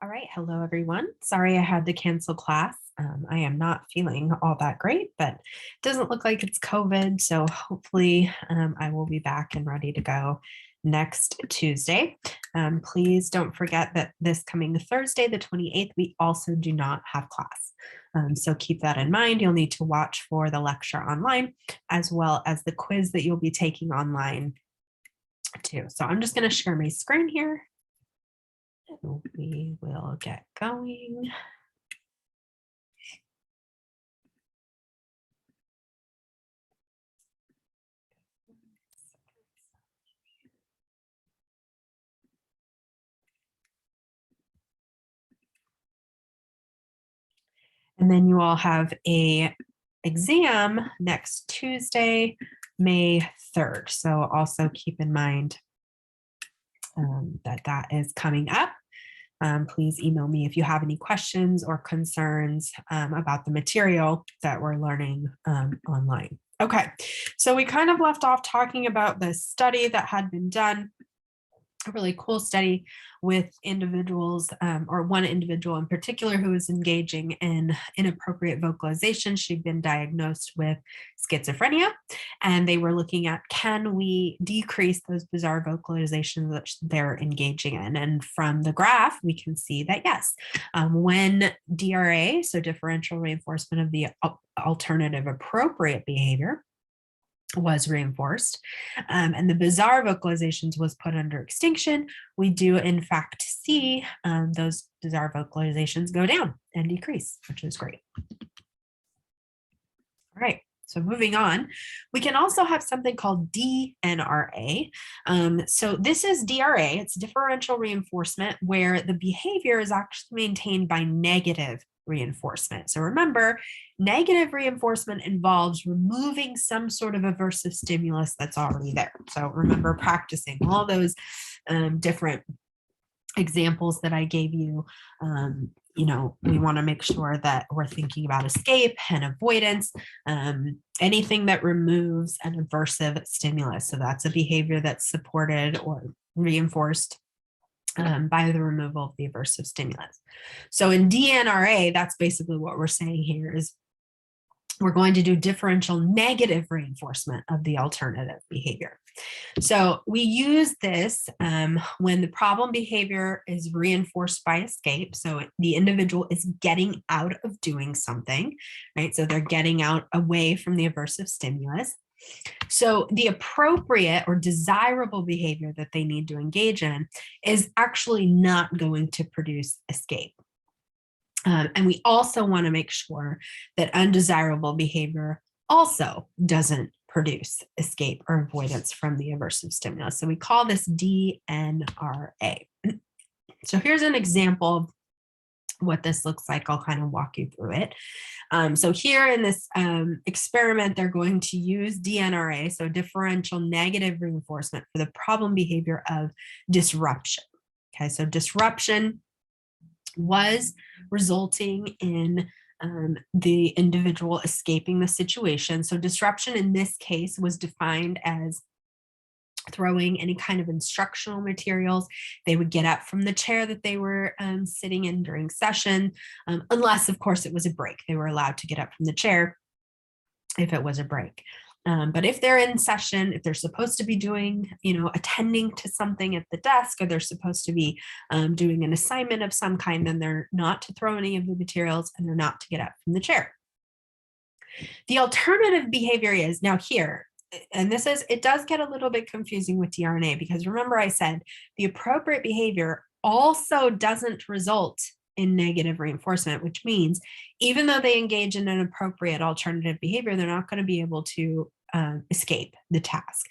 All right, hello everyone. Sorry I had to cancel class. I am not feeling all that great, but it doesn't look like it's COVID, so hopefully I will be back and ready to go next Tuesday. Please don't forget that this coming Thursday, the 28th, we also do not have class. So keep that in mind. You'll need to watch for the lecture online, as well as the quiz that you'll be taking online too. So I'm just going to share my screen here. We will get going. And then you all have a exam next Tuesday, May 3rd. So also keep in mind that is coming up. Please email me if you have any questions or concerns about the material that we're learning online. Okay, so we kind of left off talking about the study that had been done, a really cool study with individuals or one individual in particular who was engaging in inappropriate vocalization. She'd been diagnosed with schizophrenia, and they were looking at, can we decrease those bizarre vocalizations that they're engaging in? And from the graph, we can see that yes, when DRA, so differential reinforcement of the alternative appropriate behavior, was reinforced and the bizarre vocalizations was put under extinction, we do in fact see those bizarre vocalizations go down and decrease, which is great. All right. So moving on, we can also have something called DNRA. So this is DRA, it's differential reinforcement, where the behavior is actually maintained by negative reinforcement. So remember, negative reinforcement involves removing some sort of aversive stimulus that's already there. So remember practicing all those different examples that I gave you. We want to make sure that we're thinking about escape and avoidance, anything that removes an aversive stimulus. So that's a behavior that's supported or reinforced by the removal of the aversive stimulus. So in DNRA, that's basically what we're saying here is we're going to do differential negative reinforcement of the alternative behavior. So we use this when the problem behavior is reinforced by escape. So the individual is getting out of doing something, right? So they're getting out away from the aversive stimulus. So the appropriate or desirable behavior that they need to engage in is actually not going to produce escape. And we also want to make sure that undesirable behavior also doesn't produce escape or avoidance from the aversive stimulus. So we call this DNRA. So here's an example of what this looks like. I'll kind of walk you through it. So here in this experiment, they're going to use DNRA, so differential negative reinforcement, for the problem behavior of disruption. Okay, so disruption was resulting in the individual escaping the situation. So disruption in this case was defined as throwing any kind of instructional materials. They would get up from the chair that they were sitting in during session, unless, of course, it was a break. They were allowed to get up from the chair if it was a break. But if they're in session, if they're supposed to be doing, attending to something at the desk, or they're supposed to be doing an assignment of some kind, then they're not to throw any of the materials and they're not to get up from the chair. The alternative behavior is now here, and it does get a little bit confusing with DRNA, because remember I said the appropriate behavior also doesn't result in negative reinforcement, which means even though they engage in an appropriate alternative behavior, they're not going to be able to escape the task.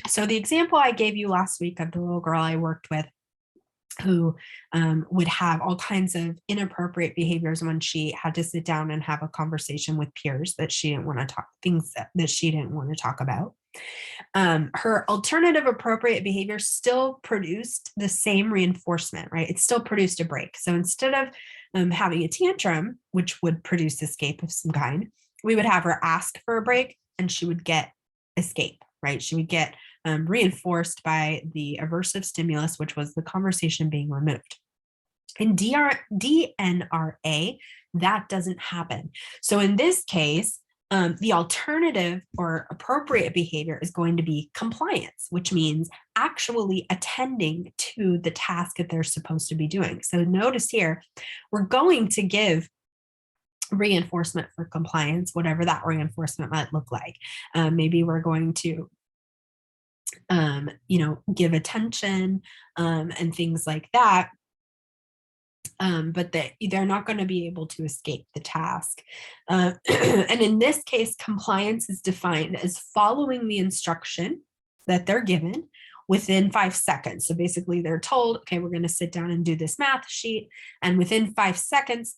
So the example I gave you last week of the little girl I worked with who would have all kinds of inappropriate behaviors when she had to sit down and have a conversation with peers that she didn't want to talk, things that she didn't want to talk about. Her alternative appropriate behavior still produced the same reinforcement, right? It still produced a break. So instead of having a tantrum, which would produce escape of some kind, we would have her ask for a break and she would get escape, right? She would get reinforced by the aversive stimulus, which was the conversation being removed. In DNRA, that doesn't happen. So in this case, the alternative or appropriate behavior is going to be compliance, which means actually attending to the task that they're supposed to be doing. So notice here, we're going to give reinforcement for compliance, whatever that reinforcement might look like. Maybe we're going to give attention and things like that. But they're not going to be able to escape the task. And in this case, compliance is defined as following the instruction that they're given within 5 seconds. So basically they're told, okay, we're going to sit down and do this math sheet. And within 5 seconds,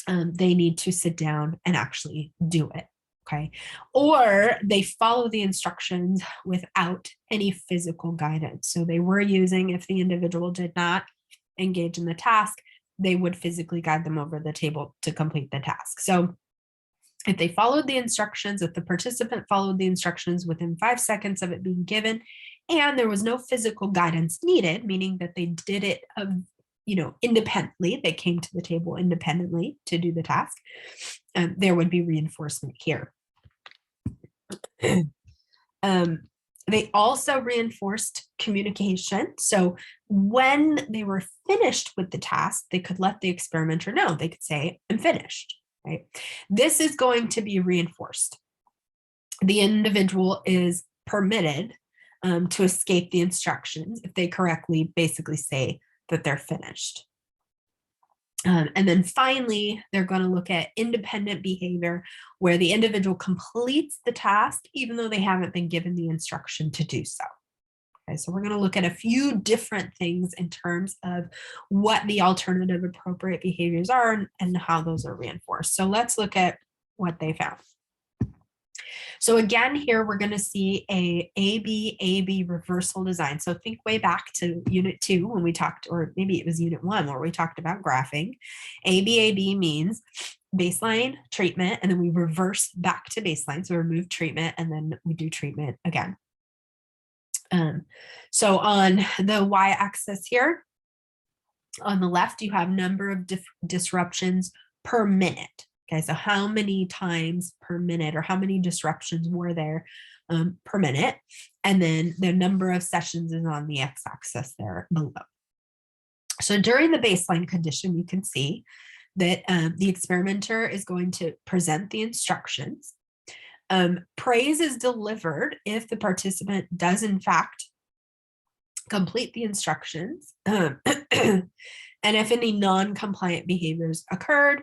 they need to sit down and actually do it. Okay. Or they follow the instructions without any physical guidance. So they were using, if the individual did not engage in the task, they would physically guide them over the table to complete the task. So if they followed the instructions, if the participant followed the instructions within 5 seconds of it being given, and there was no physical guidance needed, meaning that they did it independently, they came to the table independently to do the task, there would be reinforcement here. They also reinforced communication. So when they were finished with the task, they could let the experimenter know. They could say, I'm finished, right? This is going to be reinforced. The individual is permitted to escape the instructions if they correctly basically say that they're finished. And then finally, they're going to look at independent behavior where the individual completes the task, even though they haven't been given the instruction to do so. Okay, so we're going to look at a few different things in terms of what the alternative appropriate behaviors are and how those are reinforced. So let's look at what they found. So again, here we're going to see a AB reversal design. So think way back to unit 2 when we talked, or maybe it was unit 1 where we talked about graphing. AB means baseline, treatment, and then we reverse back to baseline. So we remove treatment and then we do treatment again. So on the y-axis here, on the left, you have number of disruptions per minute. Okay, so how many times per minute or how many disruptions were there per minute? And then the number of sessions is on the x-axis there below. So during the baseline condition, you can see that the experimenter is going to present the instructions. Praise is delivered if the participant does in fact complete the instructions. And if any non-compliant behaviors occurred,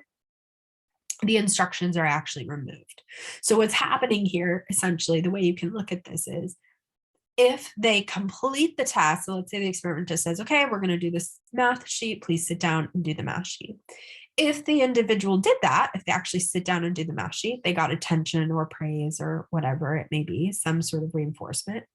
the instructions are actually removed. So what's happening here, essentially, the way you can look at this is if they complete the task, so let's say the experimenter says, okay, we're going to do this math sheet, please sit down and do the math sheet. If the individual did that, if they actually sit down and do the math sheet, they got attention or praise or whatever it may be, some sort of reinforcement.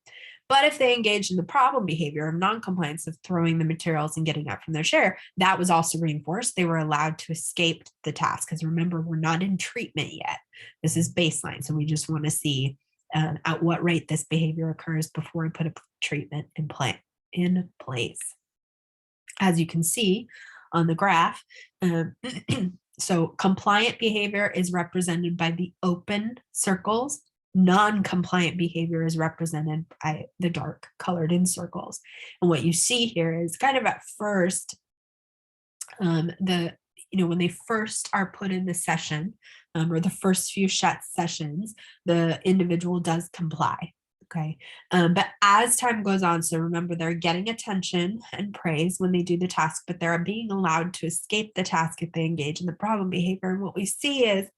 But if they engaged in the problem behavior of non-compliance of throwing the materials and getting up from their chair, that was also reinforced. They were allowed to escape the task. Because remember, we're not in treatment yet. This is baseline. So we just want to see at what rate this behavior occurs before we put a treatment in place. As you can see on the graph, so compliant behavior is represented by the open circles. Non-compliant behavior is represented by the dark colored in circles. And what you see here is kind of at first, when they first are put in the session or the first few sessions, the individual does comply. Okay. But as time goes on, so remember, they're getting attention and praise when they do the task, but they're being allowed to escape the task if they engage in the problem behavior. And what we see is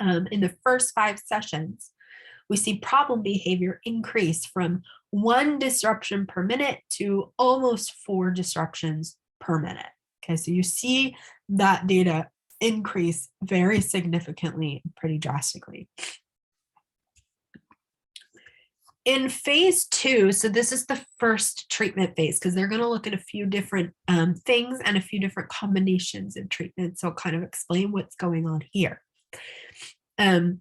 in the first 5 sessions, we see problem behavior increase from 1 disruption per minute to almost 4 disruptions per minute. Okay, so you see that data increase very significantly, pretty drastically. In phase 2, so this is the first treatment phase because they're going to look at a few different things and a few different combinations of treatment. So I'll kind of explain what's going on here. In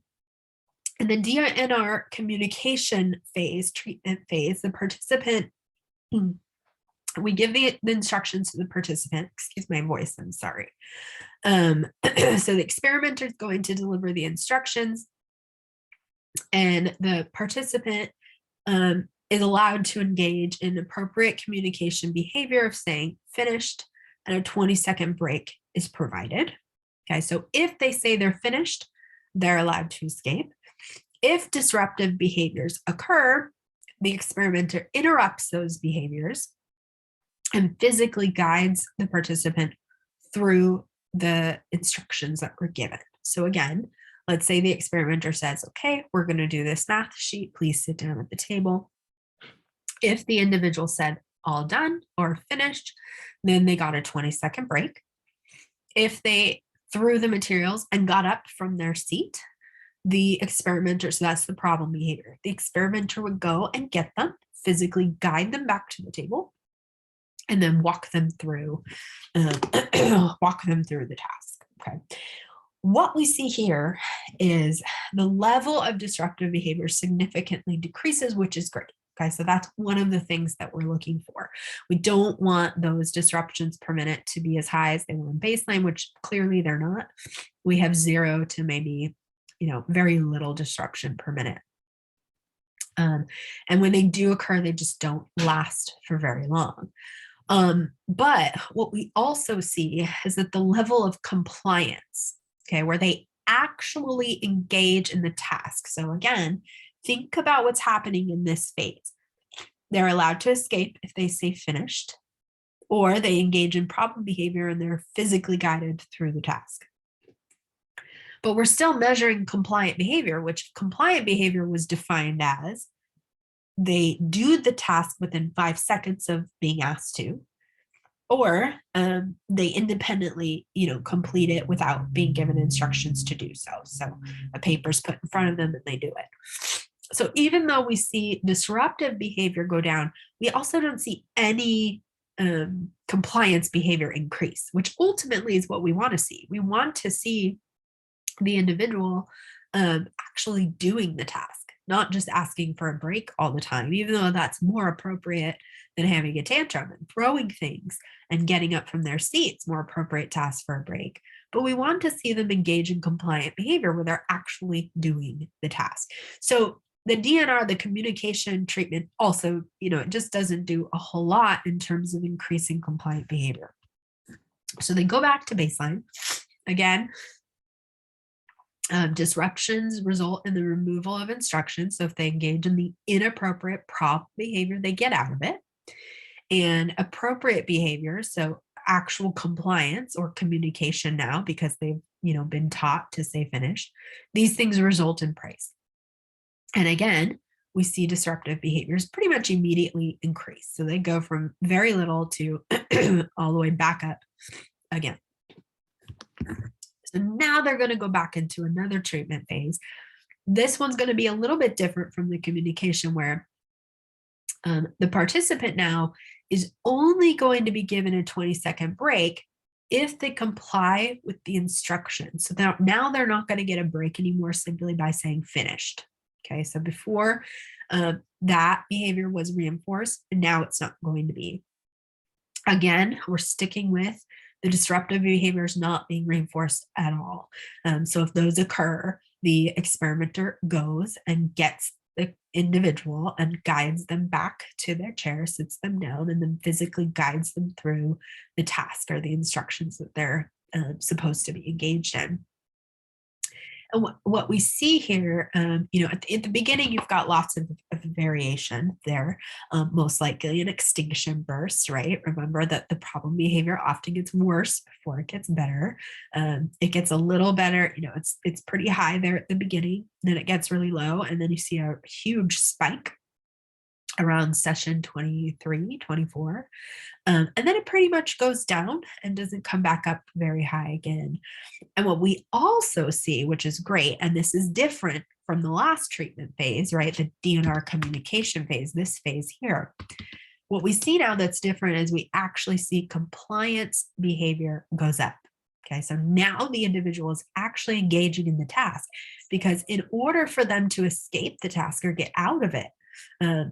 the DNR communication phase, treatment phase, the participant We give the instructions to the participant. Excuse my voice, I'm sorry. So the experimenter is going to deliver the instructions, and the participant is allowed to engage in appropriate communication behavior of saying finished, and a 20-second break is provided. Okay, so if they say they're finished, they're allowed to escape. If disruptive behaviors occur, the experimenter interrupts those behaviors and physically guides the participant through the instructions that were given. So again, let's say the experimenter says, okay, we're going to do this math sheet. Please sit down at the table. If the individual said all done or finished, then they got a 20-second break. If they threw the materials and got up from their seat, the experimenter, so that's the problem behavior, the experimenter would go and get them, physically guide them back to the table, and then walk them through the task. Okay. What we see here is the level of disruptive behavior significantly decreases, which is great. Okay, so that's one of the things that we're looking for. We don't want those disruptions per minute to be as high as they were in baseline, which clearly they're not. We have 0 to maybe, very little disruption per minute. And when they do occur, they just don't last for very long. But what we also see is that the level of compliance, okay, where they actually engage in the task. So again, think about what's happening in this phase. They're allowed to escape if they say finished, or they engage in problem behavior and they're physically guided through the task. But we're still measuring compliant behavior, which compliant behavior was defined as they do the task within 5 seconds of being asked to, or they independently, complete it without being given instructions to do so. So a paper's put in front of them and they do it. So even though we see disruptive behavior go down, we also don't see any compliance behavior increase, which ultimately is what we want to see. We want to see the individual actually doing the task, not just asking for a break all the time, even though that's more appropriate than having a tantrum, and throwing things and getting up from their seats, more appropriate tasks for a break. But we want to see them engage in compliant behavior where they're actually doing the task. So the DNR, the communication treatment, also, it just doesn't do a whole lot in terms of increasing compliant behavior. So they go back to baseline. Again, disruptions result in the removal of instructions. So if they engage in the inappropriate problem behavior, they get out of it. And appropriate behavior, so actual compliance or communication now, because they've been taught to say finished, these things result in praise. And again, we see disruptive behaviors pretty much immediately increase. So they go from very little to all the way back up again. So now they're going to go back into another treatment phase. This one's going to be a little bit different from the communication, where the participant now is only going to be given a 20-second break if they comply with the instructions. So now they're not going to get a break anymore simply by saying finished. Okay, so before that behavior was reinforced, and now it's not going to be. Again, we're sticking with the disruptive behaviors not being reinforced at all. So if those occur, the experimenter goes and gets the individual and guides them back to their chair, sits them down, and then physically guides them through the task or the instructions that they're supposed to be engaged in. And what we see here, at the beginning, you've got lots of variation there, most likely an extinction burst, right? Remember that the problem behavior often gets worse before it gets better. It gets a little better, it's pretty high there at the beginning, then it gets really low, and then you see a huge spike around session 23, 24. And then it pretty much goes down and doesn't come back up very high again. And what we also see, which is great, and this is different from the last treatment phase, right? The DNR communication phase, this phase here. What we see now that's different is we actually see compliance behavior goes up. Okay, so now the individual is actually engaging in the task, because in order for them to escape the task or get out of it,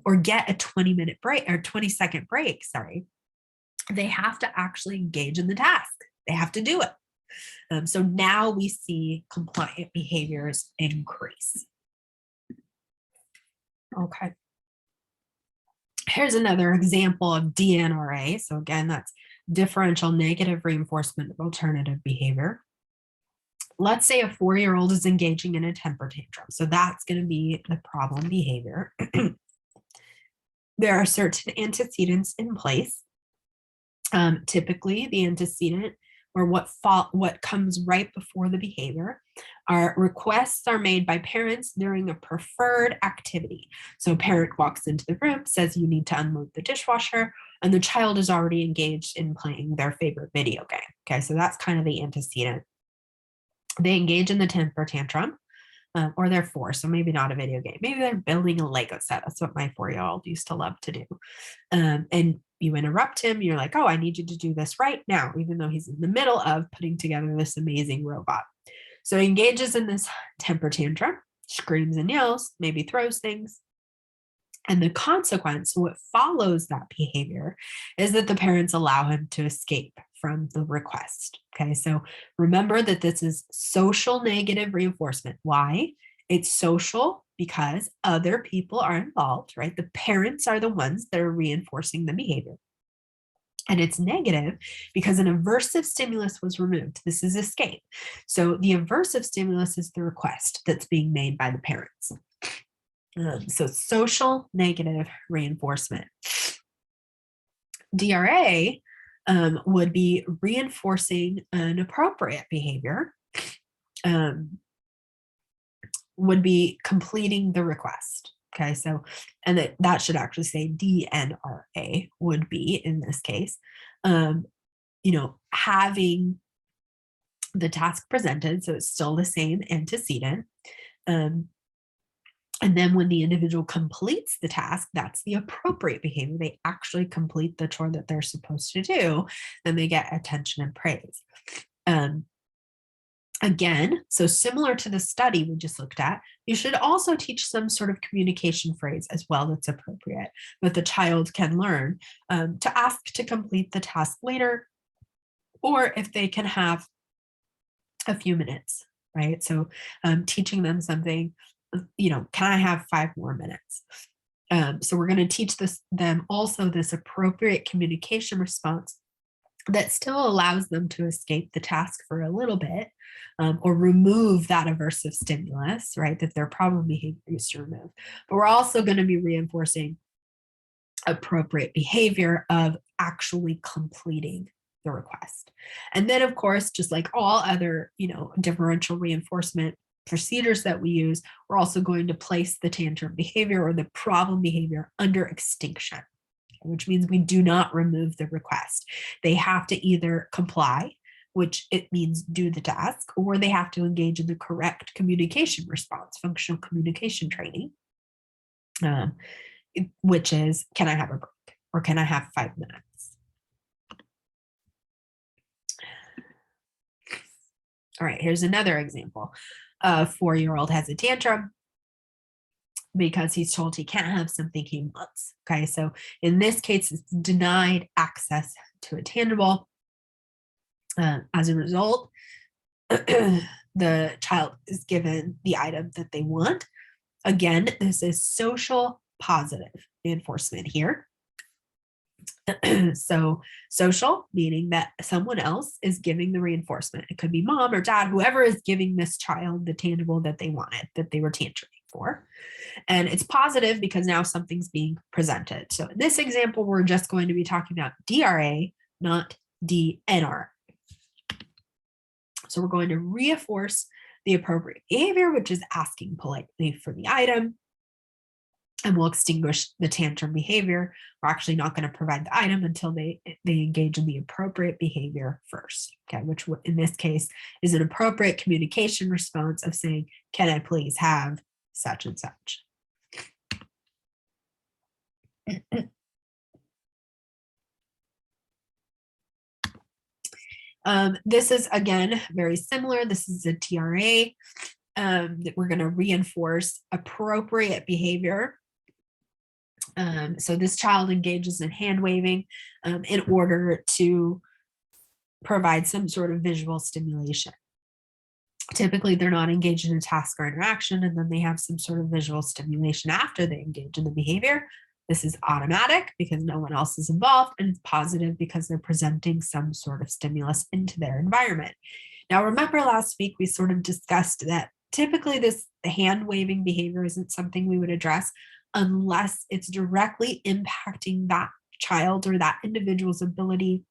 or get a 20-minute break or 20-second break, sorry, they have to actually engage in the task. They have to do it. So now we see compliant behaviors increase. Okay. Here's another example of DNRA. So again, that's differential negative reinforcement of alternative behavior. Let's say a 4-year-old is engaging in a temper tantrum. So that's going to be the problem behavior. There are certain antecedents in place. Typically, the antecedent, or what comes right before the behavior, are requests are made by parents during a preferred activity. So a parent walks into the room, says you need to unload the dishwasher, and the child is already engaged in playing their favorite video game. Okay, so that's kind of the antecedent. They engage in the temper tantrum, or they're 4, so maybe not a video game. Maybe they're building a Lego set. That's what my 4-year-old used to love to do. And you interrupt him. You're like, oh, I need you to do this right now, even though he's in the middle of putting together this amazing robot. So he engages in this temper tantrum, screams and yells, maybe throws things. And the consequence, what follows that behavior, is that the parents allow him to escape from the request. Okay, so remember that this is social negative reinforcement. Why? It's social because other people are involved, right? The parents are the ones that are reinforcing the behavior. And it's negative because an aversive stimulus was removed. This is escape. So the aversive stimulus is the request that's being made by the parents. So social negative reinforcement. DRA would be reinforcing an appropriate behavior, would be completing the request. Okay, so, and that should actually say DNRA would be in this case, having the task presented, so it's still the same antecedent. And then when the individual completes the task, that's the appropriate behavior. They actually complete the chore that they're supposed to do, then they get attention and praise. Again, so similar to the study we just looked at, you should also teach some sort of communication phrase as well that's appropriate, but the child can learn to ask to complete the task later, or if they can have a few minutes, right? So teaching them something, can I have 5 more minutes? So we're going to teach them also this appropriate communication response that still allows them to escape the task for a little bit, or remove that aversive stimulus, right, that their problem behavior used to remove. But we're also going to be reinforcing appropriate behavior of actually completing the request. And then, of course, just like all other, differential reinforcement procedures that we use, we're also going to place the tantrum behavior or the problem behavior under extinction, which means we do not remove the request. They have to either comply, which it means do the task, or they have to engage in the correct communication response, functional communication training, which is, can I have a break, or can I have 5 minutes? All right, here's another example. A 4-year-old has a tantrum because he's told he can't have something he wants. Okay, so in this case, it's denied access to a tangible. As a result, the child is given the item that they want. Again, this is social positive reinforcement here. So social, meaning that someone else is giving the reinforcement. It could be mom or dad, whoever is giving this child the tangible that they wanted, that they were tantruming for. And it's positive because now something's being presented. So in this example, we're just going to be talking about DRA, not DNR. So we're going to reinforce the appropriate behavior, which is asking politely for the item. And we'll extinguish the tantrum behavior. We're actually not going to provide the item until they engage in the appropriate behavior first, okay, which in this case is an appropriate communication response of saying, can I please have such and such? This is, again, very similar. This is a TRA that we're going to reinforce appropriate behavior. So this child engages in hand waving in order to provide some sort of visual stimulation. Typically, they're not engaged in a task or interaction, and then they have some sort of visual stimulation after they engage in the behavior. This is automatic because no one else is involved, and it's positive because they're presenting some sort of stimulus into their environment. Now, remember last week we sort of discussed that typically this hand waving behavior isn't something we would address unless it's directly impacting that child or that individual's ability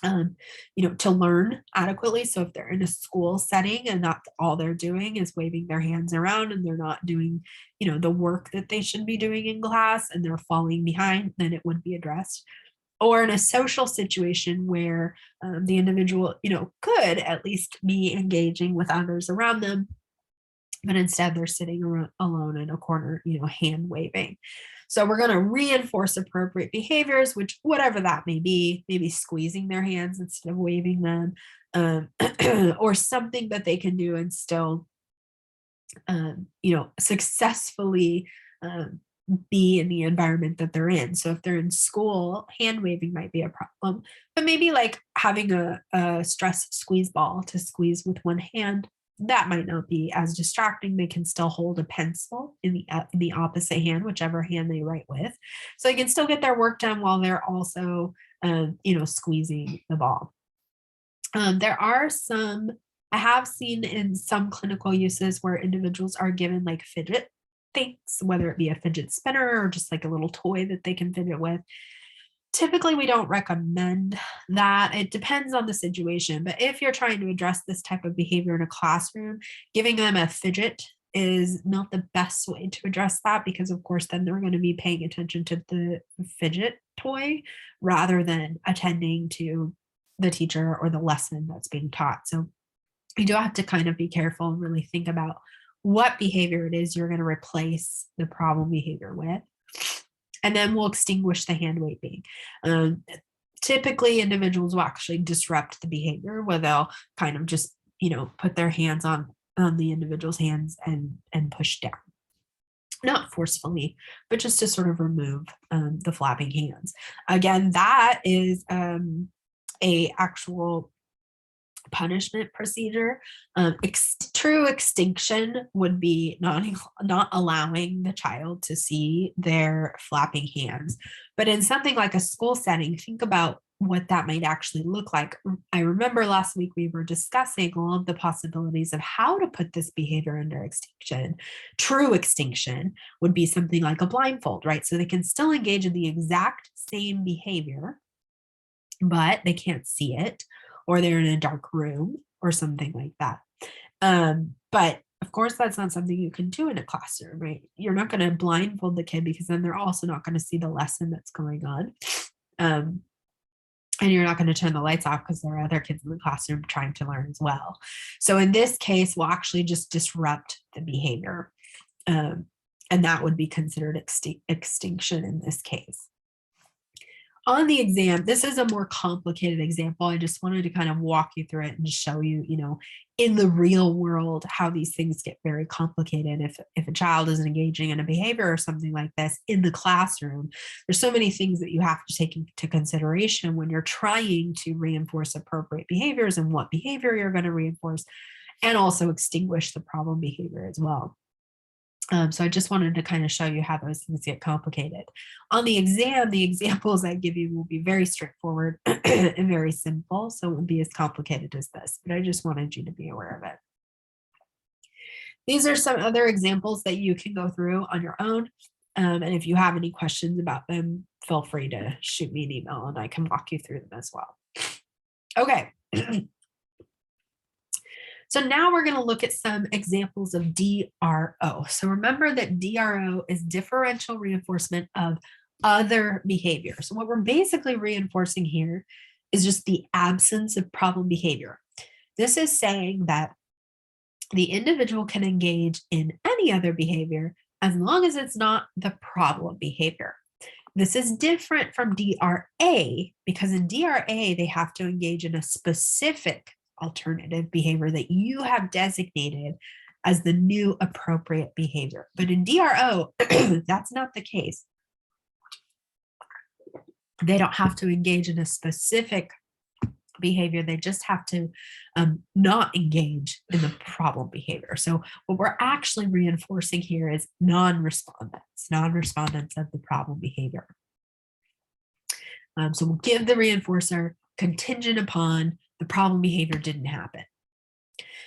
to learn adequately. So if they're in a school setting and not all they're doing is waving their hands around and they're not doing, the work that they should be doing in class and they're falling behind, then it would be addressed. Or in a social situation where the individual, could at least be engaging with others around them, but instead they're sitting alone in a corner, hand waving. So we're going to reinforce appropriate behaviors, which whatever that may be, maybe squeezing their hands instead of waving them, or something that they can do and still, successfully be in the environment that they're in. So if they're in school, hand waving might be a problem, but maybe like having a stress squeeze ball to squeeze with one hand, that might not be as distracting. They can still hold a pencil in the opposite hand, whichever hand they write with. So they can still get their work done while they're also, squeezing the ball. There are I have seen in some clinical uses where individuals are given like fidget things, whether it be a fidget spinner or just like a little toy that they can fidget with. Typically, we don't recommend that. It depends on the situation. But if you're trying to address this type of behavior in a classroom, giving them a fidget is not the best way to address that because, of course, then they're going to be paying attention to the fidget toy rather than attending to the teacher or the lesson that's being taught. So you do have to kind of be careful and really think about what behavior it is you're going to replace the problem behavior with. And then we'll extinguish the hand waving. Typically, individuals will actually disrupt the behavior where they'll kind of just, put their hands on the individual's hands and push down. Not forcefully, but just to sort of remove the flapping hands. Again, that is a actual punishment procedure. True extinction would be not allowing the child to see their flapping hands. But in something like a school setting, think about what that might actually look like. I remember last week we were discussing all of the possibilities of how to put this behavior under extinction. True extinction would be something like a blindfold, right? So they can still engage in the exact same behavior, but they can't see it, or they're in a dark room or something like that. But of course, that's not something you can do in a classroom, right? You're not going to blindfold the kid because then they're also not going to see the lesson that's going on. And you're not going to turn the lights off because there are other kids in the classroom trying to learn as well. So in this case, we'll actually just disrupt the behavior. And that would be considered extinction in this case. On the exam, this is a more complicated example. I just wanted to kind of walk you through it and show you, in the real world, how these things get very complicated. If a child isn't engaging in a behavior or something like this in the classroom, there's so many things that you have to take into consideration when you're trying to reinforce appropriate behaviors and what behavior you're going to reinforce, and also extinguish the problem behavior as well. So I just wanted to kind of show you how those things get complicated. On the exam, the examples I give you will be very straightforward and very simple, so it won't be as complicated as this, but I just wanted you to be aware of it. These are some other examples that you can go through on your own, and if you have any questions about them, feel free to shoot me an email and I can walk you through them as well. Okay. So now we're going to look at some examples of DRO. So remember that DRO is differential reinforcement of other behaviors. So what we're basically reinforcing here is just the absence of problem behavior. This is saying that the individual can engage in any other behavior as long as it's not the problem behavior. This is different from DRA because in DRA, they have to engage in a specific alternative behavior that you have designated as the new appropriate behavior. But in DRO, that's not the case. They don't have to engage in a specific behavior. They just have to not engage in the problem behavior. So what we're actually reinforcing here is non-respondents of the problem behavior. So we'll give the reinforcer contingent upon the problem behavior didn't happen.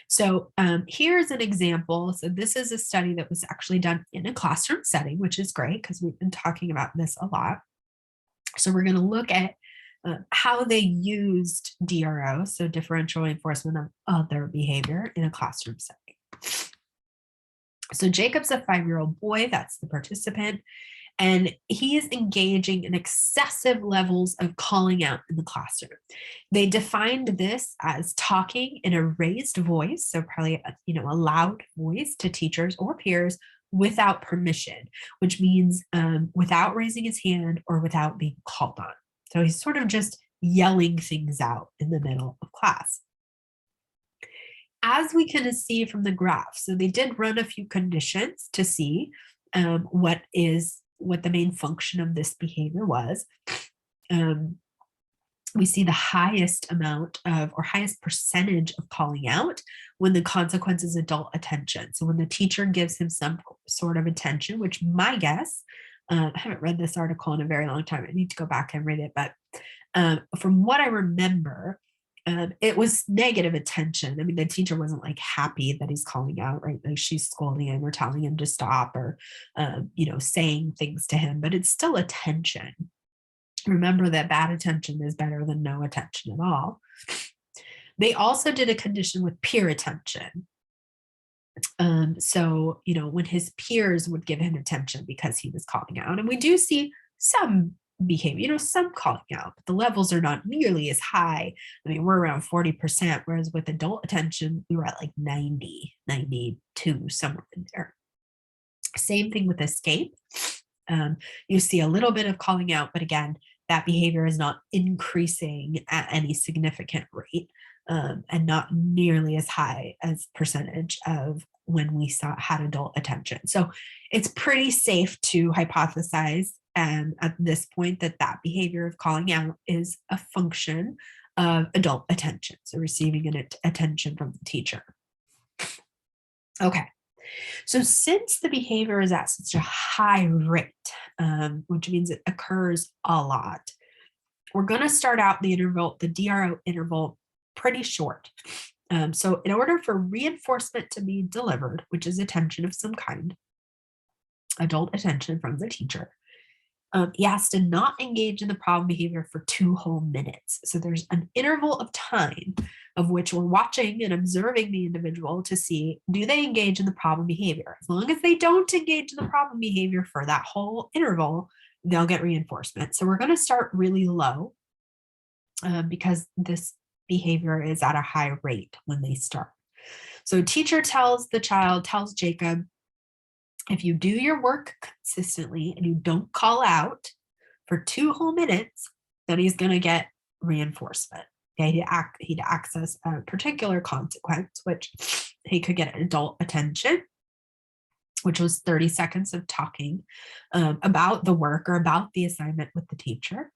So here's an example. So this is a study that was actually done in a classroom setting, which is great because we've been talking about this a lot. So we're going to look at how they used DRO, so differential reinforcement of other behavior, in a classroom setting. So Jacob's a 5-year-old boy, that's the participant, and he is engaging in excessive levels of calling out in the classroom. They defined this as talking in a raised voice, so probably a loud voice to teachers or peers without permission, which means without raising his hand or without being called on. So he's sort of just yelling things out in the middle of class. As we can see from the graph, so they did run a few conditions to see what the main function of this behavior was. We see the highest amount of, or highest percentage of calling out when the consequence is adult attention. So when the teacher gives him some sort of attention, which my guess, I haven't read this article in a very long time. I need to go back and read it. But from what I remember, it was negative attention. I mean, the teacher wasn't like happy that he's calling out, right? Like she's scolding him or telling him to stop or, saying things to him, but it's still attention. Remember that bad attention is better than no attention at all. They also did a condition with peer attention. So, when his peers would give him attention because he was calling out, and we do see some behavior, some calling out, but the levels are not nearly as high. I mean, we're around 40%, whereas with adult attention, we were at like 90, 92, somewhere in there. Same thing with escape. You see a little bit of calling out, but again, that behavior is not increasing at any significant rate, and not nearly as high as percentage of when we had adult attention. So it's pretty safe to hypothesize at this point that behavior of calling out is a function of adult attention, so receiving an attention from the teacher. Okay. So since the behavior is at such a high rate, which means it occurs a lot, we're going to start out the DRO interval, pretty short. So in order for reinforcement to be delivered, which is attention of some kind, adult attention from the teacher, he has to not engage in the problem behavior for 2 whole minutes. So there's an interval of time of which we're watching and observing the individual to see, do they engage in the problem behavior? As long as they don't engage in the problem behavior for that whole interval, they'll get reinforcement. So we're going to start really low because this behavior is at a high rate when they start. So teacher tells Jacob, if you do your work consistently and you don't call out for 2 whole minutes, then he's going to get reinforcement. Okay, he'd access a particular consequence, which he could get adult attention, which was 30 seconds of talking about the work or about the assignment with the teacher,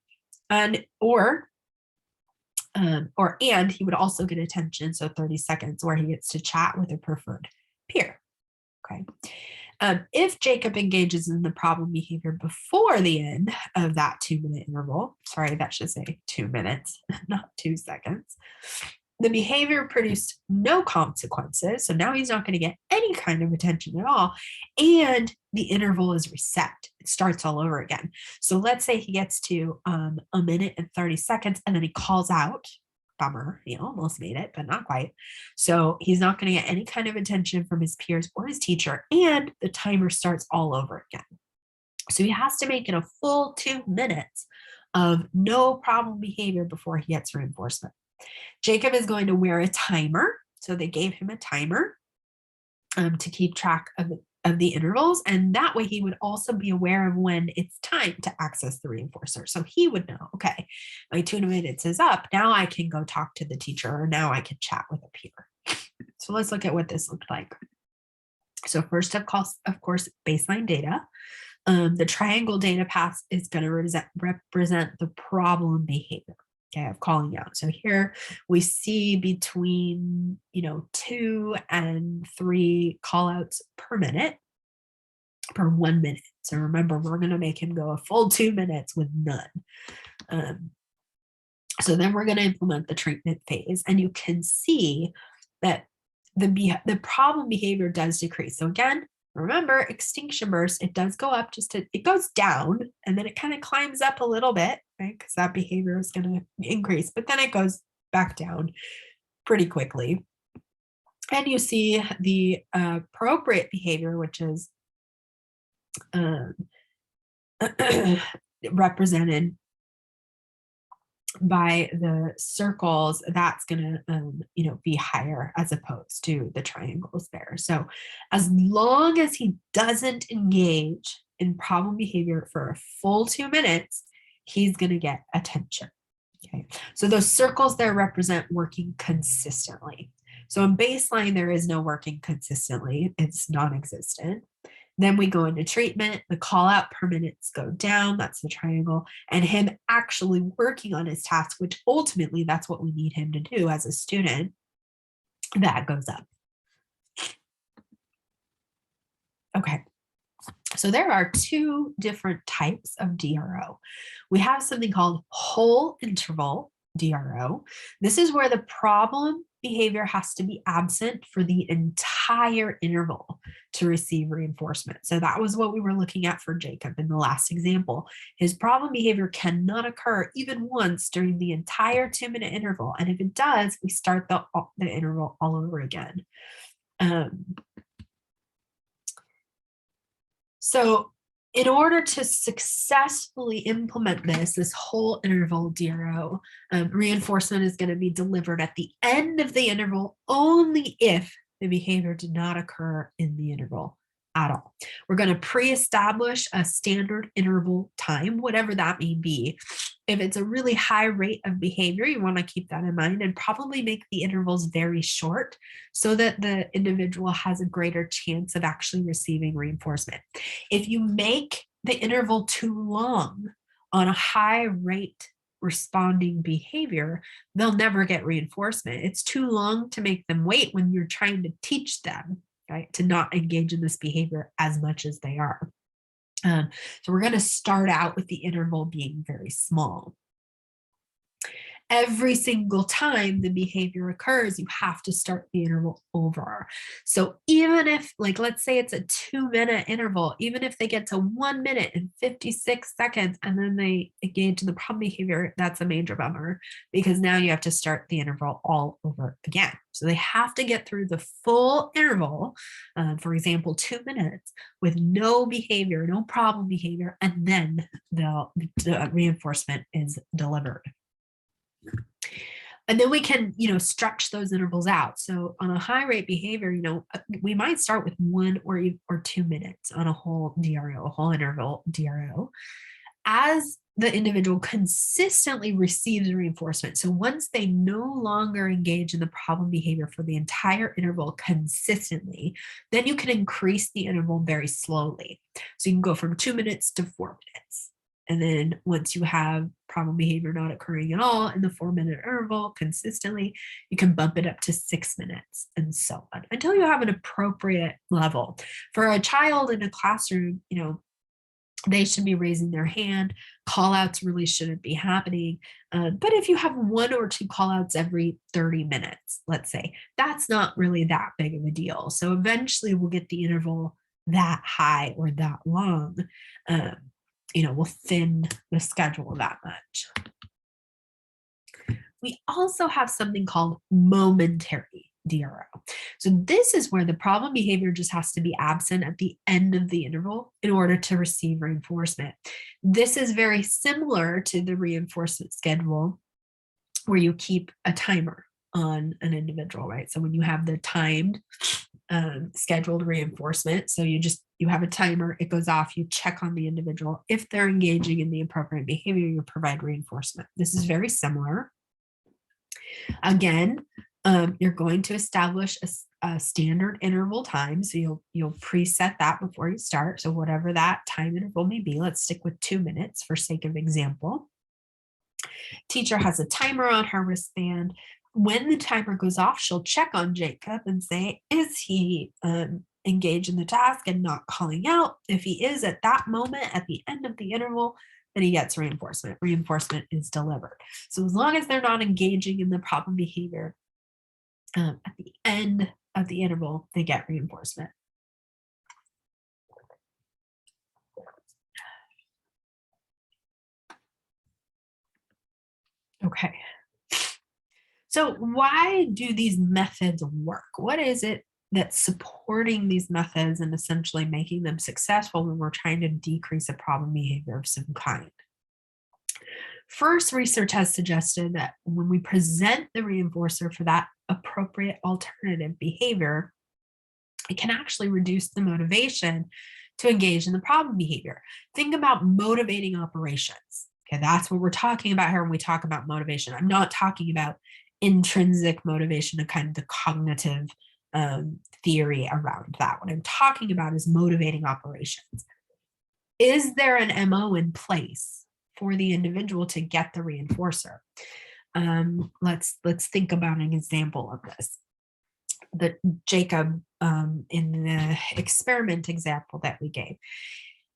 and he would also get attention, so 30 seconds where he gets to chat with a preferred peer. Okay. If Jacob engages in the problem behavior before the end of that 2-minute interval, sorry, that should say 2 minutes, not 2 seconds, the behavior produced no consequences. So now he's not going to get any kind of attention at all. And the interval is reset. It starts all over again. So let's say he gets to 1 minute and 30 seconds and then he calls out. Bummer, he almost made it, but not quite. So he's not going to get any kind of attention from his peers or his teacher, and the timer starts all over again. So he has to make it a full 2 minutes of no problem behavior before he gets reinforcement. Jacob is going to wear a timer. So they gave him a timer to keep track of the intervals, and that way he would also be aware of when it's time to access the reinforcer. So he would know, okay, my 2 minutes is up. Now I can go talk to the teacher, or now I can chat with a peer. So let's look at what this looked like. So first, of course, baseline data. The triangle data path is going to represent the problem behavior, okay, of calling out. So here we see between, 2 and 3 callouts per minute, per 1 minute. So remember, we're going to make him go a full 2 minutes with none. So then we're going to implement the treatment phase, and you can see that the problem behavior does decrease. So again, remember, extinction burst, it does go up, it goes down, and then it kind of climbs up a little bit, right? Because that behavior is going to increase, but then it goes back down pretty quickly. And you see the appropriate behavior, which is represented by the circles, that's going to be higher as opposed to the triangles there. So as long as he doesn't engage in problem behavior for a full 2 minutes, he's going to get attention. Okay, so those circles there represent working consistently. So in baseline, there is no working consistently, it's non-existent. Then we go into treatment, the call out per minutes go down, that's the triangle, and him actually working on his task, which ultimately that's what we need him to do as a student, that goes up. Okay, so there are 2 different types of DRO. We have something called whole interval DRO. This is where the problem behavior has to be absent for the entire interval to receive reinforcement. So that was what we were looking at for Jacob in the last example. His problem behavior cannot occur even once during the entire 2-minute interval. And if it does, we start the interval all over again. So in order to successfully implement this whole interval DRO, reinforcement is going to be delivered at the end of the interval only if the behavior did not occur in the interval at all. We're going to pre-establish a standard interval time, whatever that may be. If it's a really high rate of behavior, you want to keep that in mind and probably make the intervals very short so that the individual has a greater chance of actually receiving reinforcement. If you make the interval too long on a high rate responding behavior, they'll never get reinforcement. It's too long to make them wait when you're trying to teach them, right, to not engage in this behavior as much as they are. So we're going to start out with the interval being very small. Every single time the behavior occurs, you have to start the interval over. So even if, like, let's say it's a 2-minute interval, even if they get to 1 minute and 56 seconds and then they engage in the problem behavior, that's a major bummer because now you have to start the interval all over again. So they have to get through the full interval, for example, 2 minutes with no behavior, no problem behavior, and then the reinforcement is delivered. And then we can, stretch those intervals out. So on a high rate behavior, we might start with 1 or 2 minutes on a whole DRO, a whole interval DRO, as the individual consistently receives reinforcement. So once they no longer engage in the problem behavior for the entire interval consistently, then you can increase the interval very slowly. So you can go from 2 minutes to 4 minutes. And then once you have problem behavior not occurring at all in the 4-minute interval consistently, you can bump it up to 6 minutes and so on until you have an appropriate level. For a child in a classroom, they should be raising their hand. Call outs really shouldn't be happening. But if you have 1 or 2 call outs every 30 minutes, let's say, that's not really that big of a deal. So eventually we'll get the interval that high or that long. We'll thin the schedule that much. We also have something called momentary DRO. So this is where the problem behavior just has to be absent at the end of the interval in order to receive reinforcement. This is very similar to the reinforcement schedule where you keep a timer on an individual, right? So when you have the timed scheduled reinforcement, so you have a timer, it goes off, you check on the individual. If they're engaging in the appropriate behavior, you provide reinforcement. This is very similar. Again, you're going to establish a standard interval time. So you'll preset that before you start. So whatever that time interval may be, let's stick with 2 minutes for sake of example. Teacher has a timer on her wristband. When the timer goes off, she'll check on Jacob and say, is he engaged in the task and not calling out? If he is at that moment, at the end of the interval, then he gets reinforcement. Reinforcement is delivered. So as long as they're not engaging in the problem behavior, at the end of the interval, they get reinforcement. Okay. So why do these methods work? What is it that's supporting these methods and essentially making them successful when we're trying to decrease a problem behavior of some kind? First, research has suggested that when we present the reinforcer for that appropriate alternative behavior, it can actually reduce the motivation to engage in the problem behavior. Think about motivating operations. Okay, that's what we're talking about here when we talk about motivation. I'm not talking about intrinsic motivation, a kind of the cognitive theory around that. What I'm talking about is motivating operations. Is there an MO in place for the individual to get the reinforcer? Let's think about an example of this. Jacob, in the experiment example that we gave,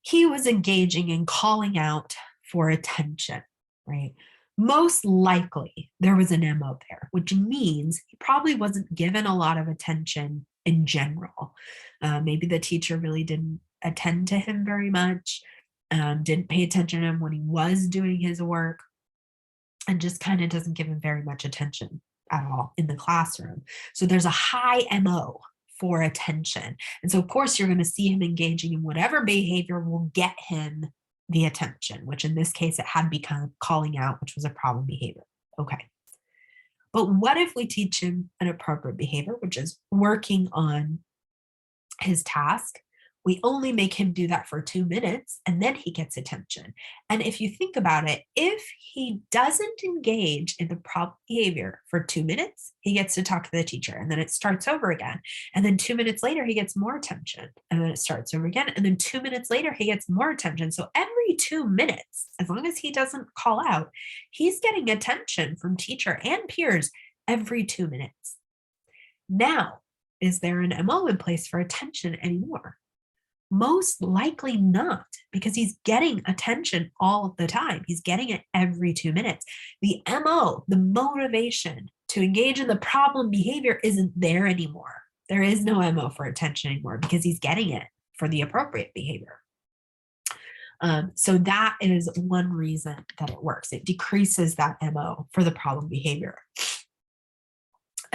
he was engaging in calling out for attention, right? Most likely there was an MO there, which means he probably wasn't given a lot of attention in general. Maybe the teacher really didn't attend to him very much, didn't pay attention to him when he was doing his work, and just kind of doesn't give him very much attention at all in the classroom. So there's a high MO for attention. And so of course you're going to see him engaging in whatever behavior will get him the attention, which in this case it had become calling out, which was a problem behavior. Okay. But what if we teach him an appropriate behavior, which is working on his task? We only make him do that for 2 minutes and then he gets attention. And if you think about it, if he doesn't engage in the problem behavior for 2 minutes, he gets to talk to the teacher and then it starts over again. And then 2 minutes later, he gets more attention and then it starts over again. And then 2 minutes later, he gets more attention. So every 2 minutes, as long as he doesn't call out, he's getting attention from teacher and peers every 2 minutes. Now, is there an MO in place for attention anymore? Most likely not, because he's getting attention all of the time. He's getting it every 2 minutes. The MO, the motivation to engage in the problem behavior isn't there anymore. There is no MO for attention anymore because he's getting it for the appropriate behavior. So that is one reason that it works. It decreases that MO for the problem behavior.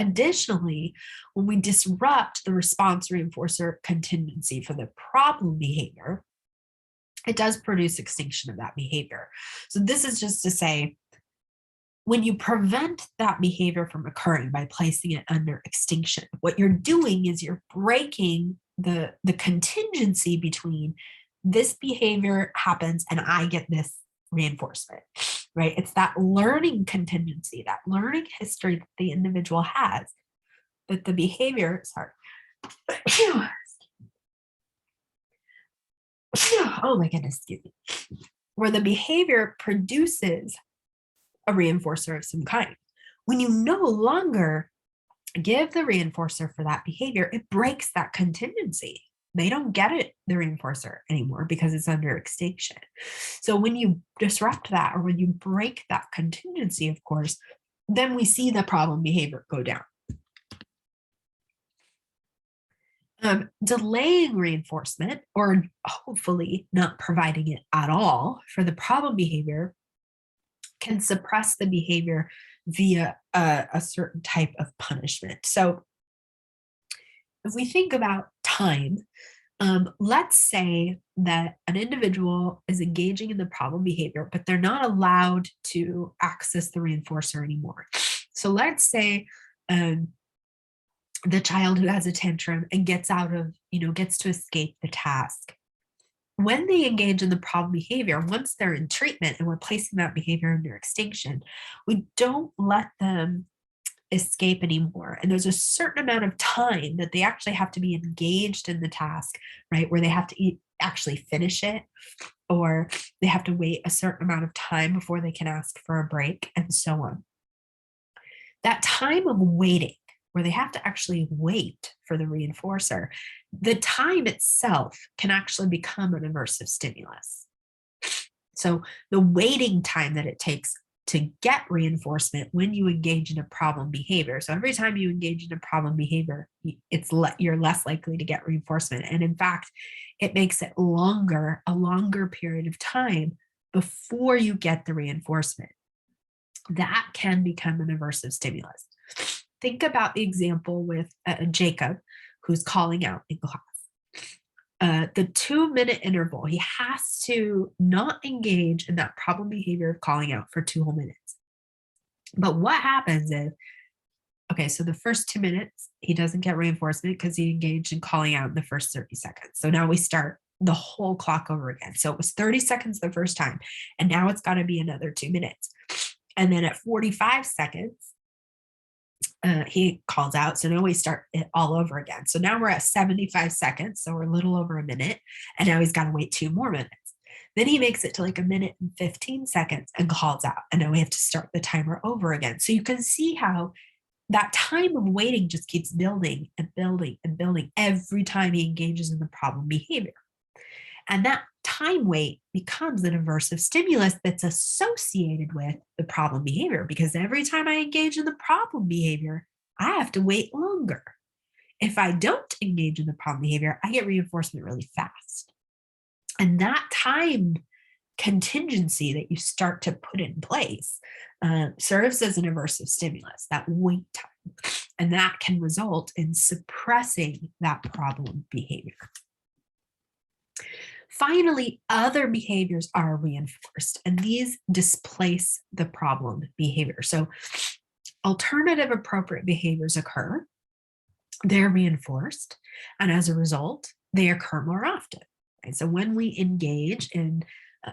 Additionally, when we disrupt the response reinforcer contingency for the problem behavior, it does produce extinction of that behavior. So this is just to say, when you prevent that behavior from occurring by placing it under extinction, what you're doing is you're breaking the contingency between this behavior happens and I get this reinforcement, right? It's that learning contingency, that learning history that the individual has, that the behavior, oh my goodness, excuse me, where the behavior produces a reinforcer of some kind. When you no longer give the reinforcer for that behavior, it breaks that contingency. They don't get it, the reinforcer anymore because it's under extinction. So when you disrupt that or when you break that contingency, of course, then we see the problem behavior go down. Delaying reinforcement or hopefully not providing it at all for the problem behavior can suppress the behavior via a certain type of punishment. So if we think about time, let's say that an individual is engaging in the problem behavior, but they're not allowed to access the reinforcer anymore. So let's say the child who has a tantrum and gets to escape the task. When they engage in the problem behavior, once they're in treatment and we're placing that behavior under extinction, we don't let them escape anymore. And there's a certain amount of time that they actually have to be engaged in the task, right? Where they have to actually finish it, or they have to wait a certain amount of time before they can ask for a break, and so on. That time of waiting, where they have to actually wait for the reinforcer, the time itself can actually become an aversive stimulus. So the waiting time that it takes to get reinforcement when you engage in a problem behavior. So every time you engage in a problem behavior, you're less likely to get reinforcement. And in fact, it makes it a longer period of time before you get the reinforcement. That can become an aversive stimulus. Think about the example with Jacob, who's calling out in class. The 2-minute interval, he has to not engage in that problem behavior of calling out for 2 whole minutes. But what happens is, okay, so the first 2 minutes, he doesn't get reinforcement because he engaged in calling out in the first 30 seconds. So now we start the whole clock over again. So it was 30 seconds the first time, and now it's got to be another 2 minutes. And then at 45 seconds, he calls out. So now we start it all over again. So now we're at 75 seconds. So we're a little over a minute. And now he's got to wait 2 more minutes. Then he makes it to like 1 minute and 15 seconds and calls out. And now we have to start the timer over again. So you can see how that time of waiting just keeps building and building and building every time he engages in the problem behavior. And that time wait becomes an aversive stimulus that's associated with the problem behavior, because every time I engage in the problem behavior, I have to wait longer. If I don't engage in the problem behavior, I get reinforcement really fast. And that time contingency that you start to put in place serves as an aversive stimulus, that wait time. And that can result in suppressing that problem behavior. Finally, other behaviors are reinforced, and these displace the problem behavior. So alternative appropriate behaviors occur, they're reinforced, and as a result, they occur more often. Right? So when we engage in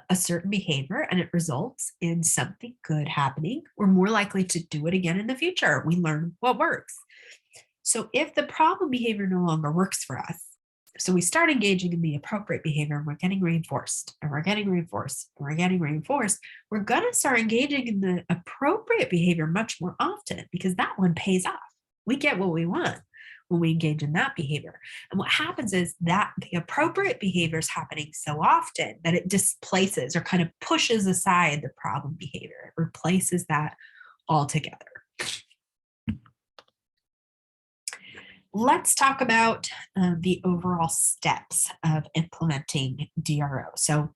a certain behavior and it results in something good happening, we're more likely to do it again in the future. We learn what works. So if the problem behavior no longer works for us, so we start engaging in the appropriate behavior and we're getting reinforced and we're getting reinforced and we're getting reinforced, we're going to start engaging in the appropriate behavior much more often, because that one pays off. We get what we want when we engage in that behavior. And what happens is that the appropriate behavior is happening so often that it displaces or kind of pushes aside the problem behavior. It replaces that altogether. Let's talk about the overall steps of implementing DRO. So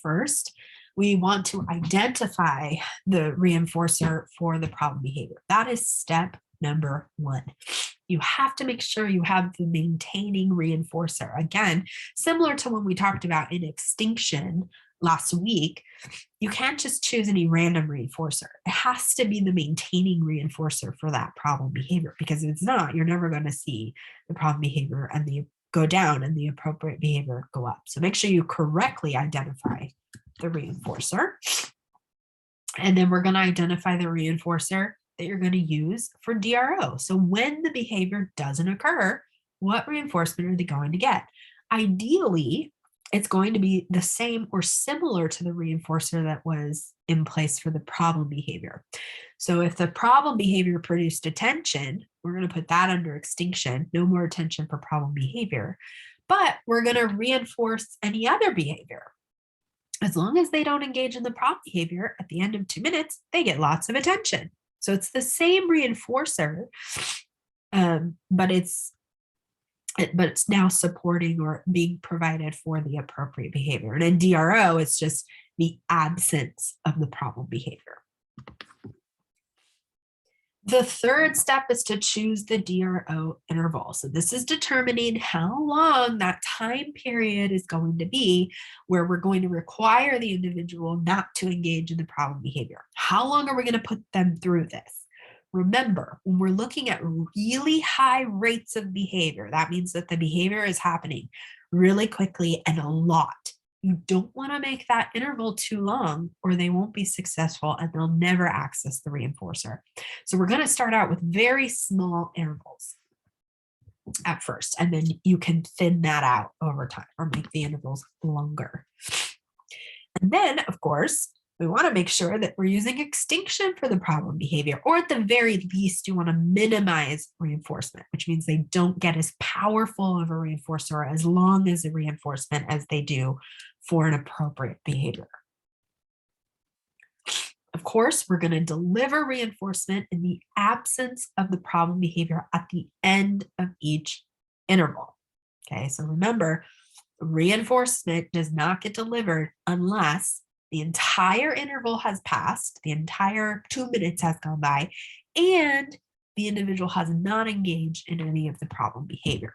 first, we want to identify the reinforcer for the problem behavior. That is step number 1. You have to make sure you have the maintaining reinforcer. Again, similar to when we talked about in extinction last week, you can't just choose any random reinforcer. It has to be the maintaining reinforcer for that problem behavior, because if it's not, you're never going to see the problem behavior and the go down and the appropriate behavior go up. So make sure you correctly identify the reinforcer. And then we're going to identify the reinforcer that you're going to use for DRO. So when the behavior doesn't occur, what reinforcement are they going to get? Ideally, it's going to be the same or similar to the reinforcer that was in place for the problem behavior. So if the problem behavior produced attention, we're going to put that under extinction, no more attention for problem behavior, but we're going to reinforce any other behavior. As long as they don't engage in the problem behavior, at the end of 2 minutes, they get lots of attention. So it's the same reinforcer, but it's now supporting or being provided for the appropriate behavior. And in DRO, it's just the absence of the problem behavior. The third step is to choose the DRO interval. So this is determining how long that time period is going to be where we're going to require the individual not to engage in the problem behavior. How long are we going to put them through this? Remember, when we're looking at really high rates of behavior, that means that the behavior is happening really quickly and a lot. You don't want to make that interval too long or they won't be successful and they'll never access the reinforcer. So we're going to start out with very small intervals at first, and then you can thin that out over time or make the intervals longer. And then, of course, we want to make sure that we're using extinction for the problem behavior, or at the very least, you want to minimize reinforcement, which means they don't get as powerful of a reinforcer or as long as a reinforcement as they do for an appropriate behavior. Of course, we're going to deliver reinforcement in the absence of the problem behavior at the end of each interval. Okay, so remember, reinforcement does not get delivered unless the entire interval has passed, the entire 2 minutes has gone by, and the individual has not engaged in any of the problem behavior.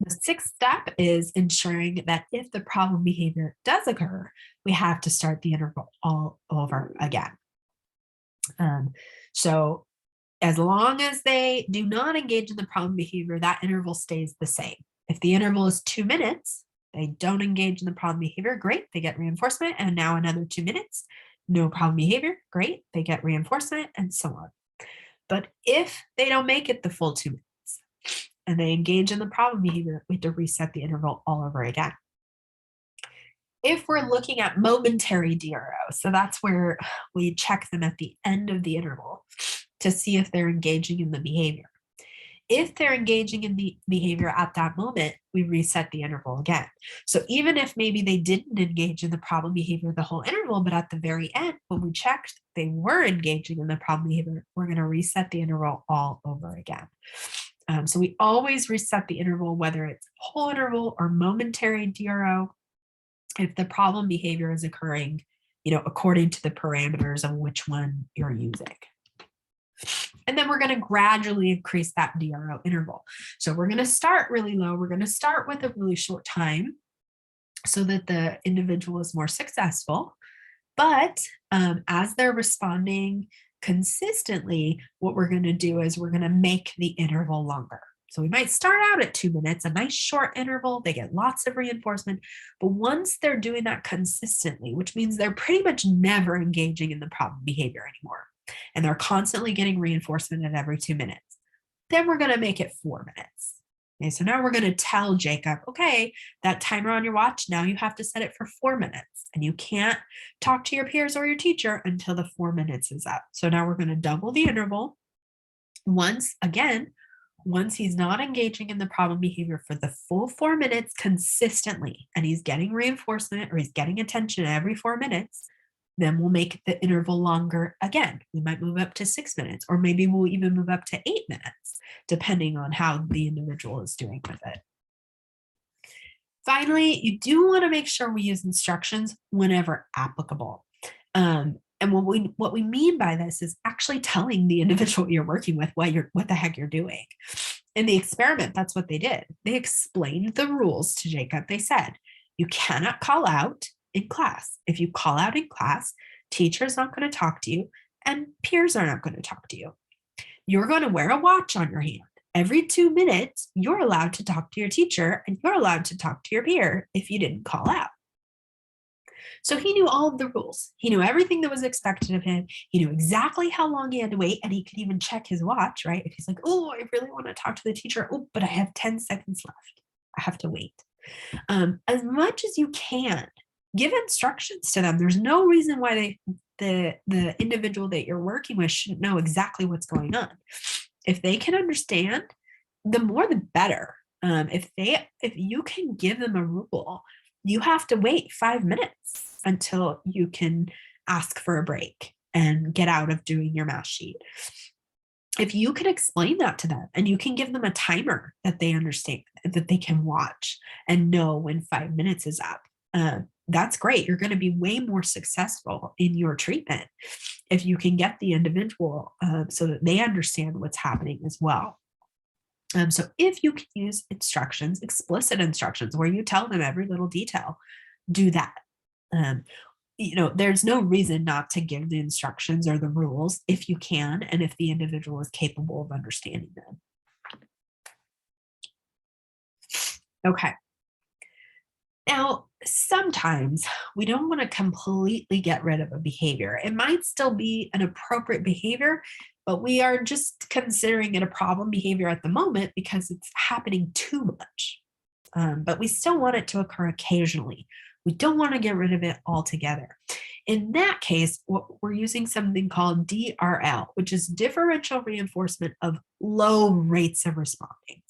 The sixth step is ensuring that if the problem behavior does occur, we have to start the interval all over again. So as long as they do not engage in the problem behavior, that interval stays the same. If the interval is 2 minutes, they don't engage in the problem behavior, great, they get reinforcement, and now another 2 minutes, no problem behavior, great, they get reinforcement, and so on. But if they don't make it the full 2 minutes and they engage in the problem behavior, we have to reset the interval all over again. If we're looking at momentary DRO, so that's where we check them at the end of the interval to see if they're engaging in the behavior. If they're engaging in the behavior at that moment, we reset the interval again. So even if maybe they didn't engage in the problem behavior the whole interval, but at the very end, when we checked they were engaging in the problem behavior, we're going to reset the interval all over again. So we always reset the interval, whether it's whole interval or momentary DRO, if the problem behavior is occurring, according to the parameters of which one you're using. And then we're going to gradually increase that DRO interval. So we're going to start really low. We're going to start with a really short time so that the individual is more successful. But as they're responding consistently, what we're going to do is we're going to make the interval longer. So we might start out at 2 minutes, a nice short interval, they get lots of reinforcement, but once they're doing that consistently, which means they're pretty much never engaging in the problem behavior anymore, and they're constantly getting reinforcement at every 2 minutes, then we're going to make it 4 minutes. Okay, so now we're going to tell Jacob, okay, that timer on your watch, now you have to set it for 4 minutes, and you can't talk to your peers or your teacher until the 4 minutes is up. So now we're going to double the interval. Once he's not engaging in the problem behavior for the full 4 minutes consistently, and he's getting reinforcement or he's getting attention every 4 minutes, then we'll make the interval longer again. We might move up to 6 minutes, or maybe we'll even move up to 8 minutes, depending on how the individual is doing with it. Finally, you do want to make sure we use instructions whenever applicable. And what we mean by this is actually telling the individual you're working with what the heck you're doing. In the experiment, that's what they did. They explained the rules to Jacob. They said, you cannot call out in class. If you call out in class, teacher's not going to talk to you and peers are not going to talk to you. You're going to wear a watch on your hand. Every 2 minutes, you're allowed to talk to your teacher and you're allowed to talk to your peer if you didn't call out. So he knew all of the rules. He knew everything that was expected of him. He knew exactly how long he had to wait, and he could even check his watch, right? If he's like, oh, I really want to talk to the teacher. Oh, but I have 10 seconds left. I have to wait. As much as you can, give instructions to them. There's no reason why the individual that you're working with shouldn't know exactly what's going on. If they can understand, the more the better. If you can give them a rule, you have to wait 5 minutes until you can ask for a break and get out of doing your math sheet. If you can explain that to them and you can give them a timer that they understand, that they can watch and know when 5 minutes is up, that's great. You're going to be way more successful in your treatment if you can get the individual so that they understand what's happening as well. So if you can use instructions, explicit instructions, where you tell them every little detail, do that. There's no reason not to give the instructions or the rules if you can, and if the individual is capable of understanding them. Okay. Now, sometimes we don't want to completely get rid of a behavior. It might still be an appropriate behavior, but we are just considering it a problem behavior at the moment because it's happening too much. But we still want it to occur occasionally. We don't want to get rid of it altogether. In that case, we're using something called DRL, which is differential reinforcement of low rates of responding,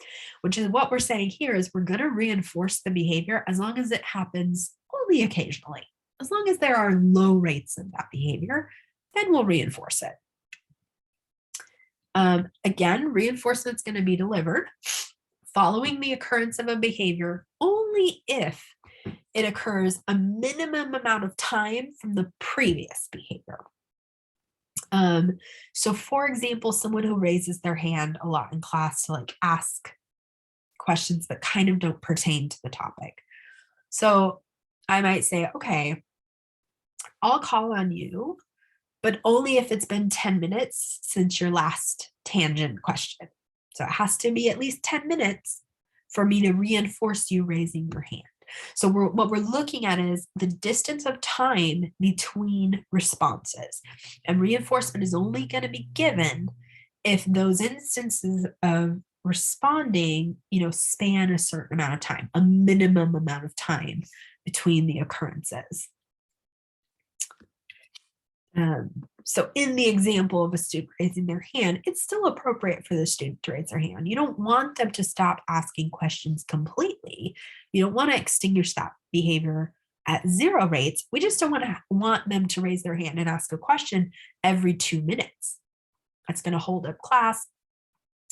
which is what we're saying here is we're going to reinforce the behavior as long as it happens only occasionally. As long as there are low rates of that behavior, then we'll reinforce it. Again, reinforcement is going to be delivered following the occurrence of a behavior only if it occurs a minimum amount of time from the previous behavior. So for example, someone who raises their hand a lot in class to like ask questions that kind of don't pertain to the topic. So I might say, okay, I'll call on you, but only if it's been 10 minutes since your last tangent question. So it has to be at least 10 minutes for me to reinforce you raising your hand. So what we're looking at is the distance of time between responses. And reinforcement is only going to be given if those instances of responding, span a certain amount of time, a minimum amount of time between the occurrences. So in the example of a student raising their hand, it's still appropriate for the student to raise their hand. You don't want them to stop asking questions completely. You don't want to extinguish that behavior at 0 rates. We just don't want them to raise their hand and ask a question every 2 minutes. That's going to hold up class.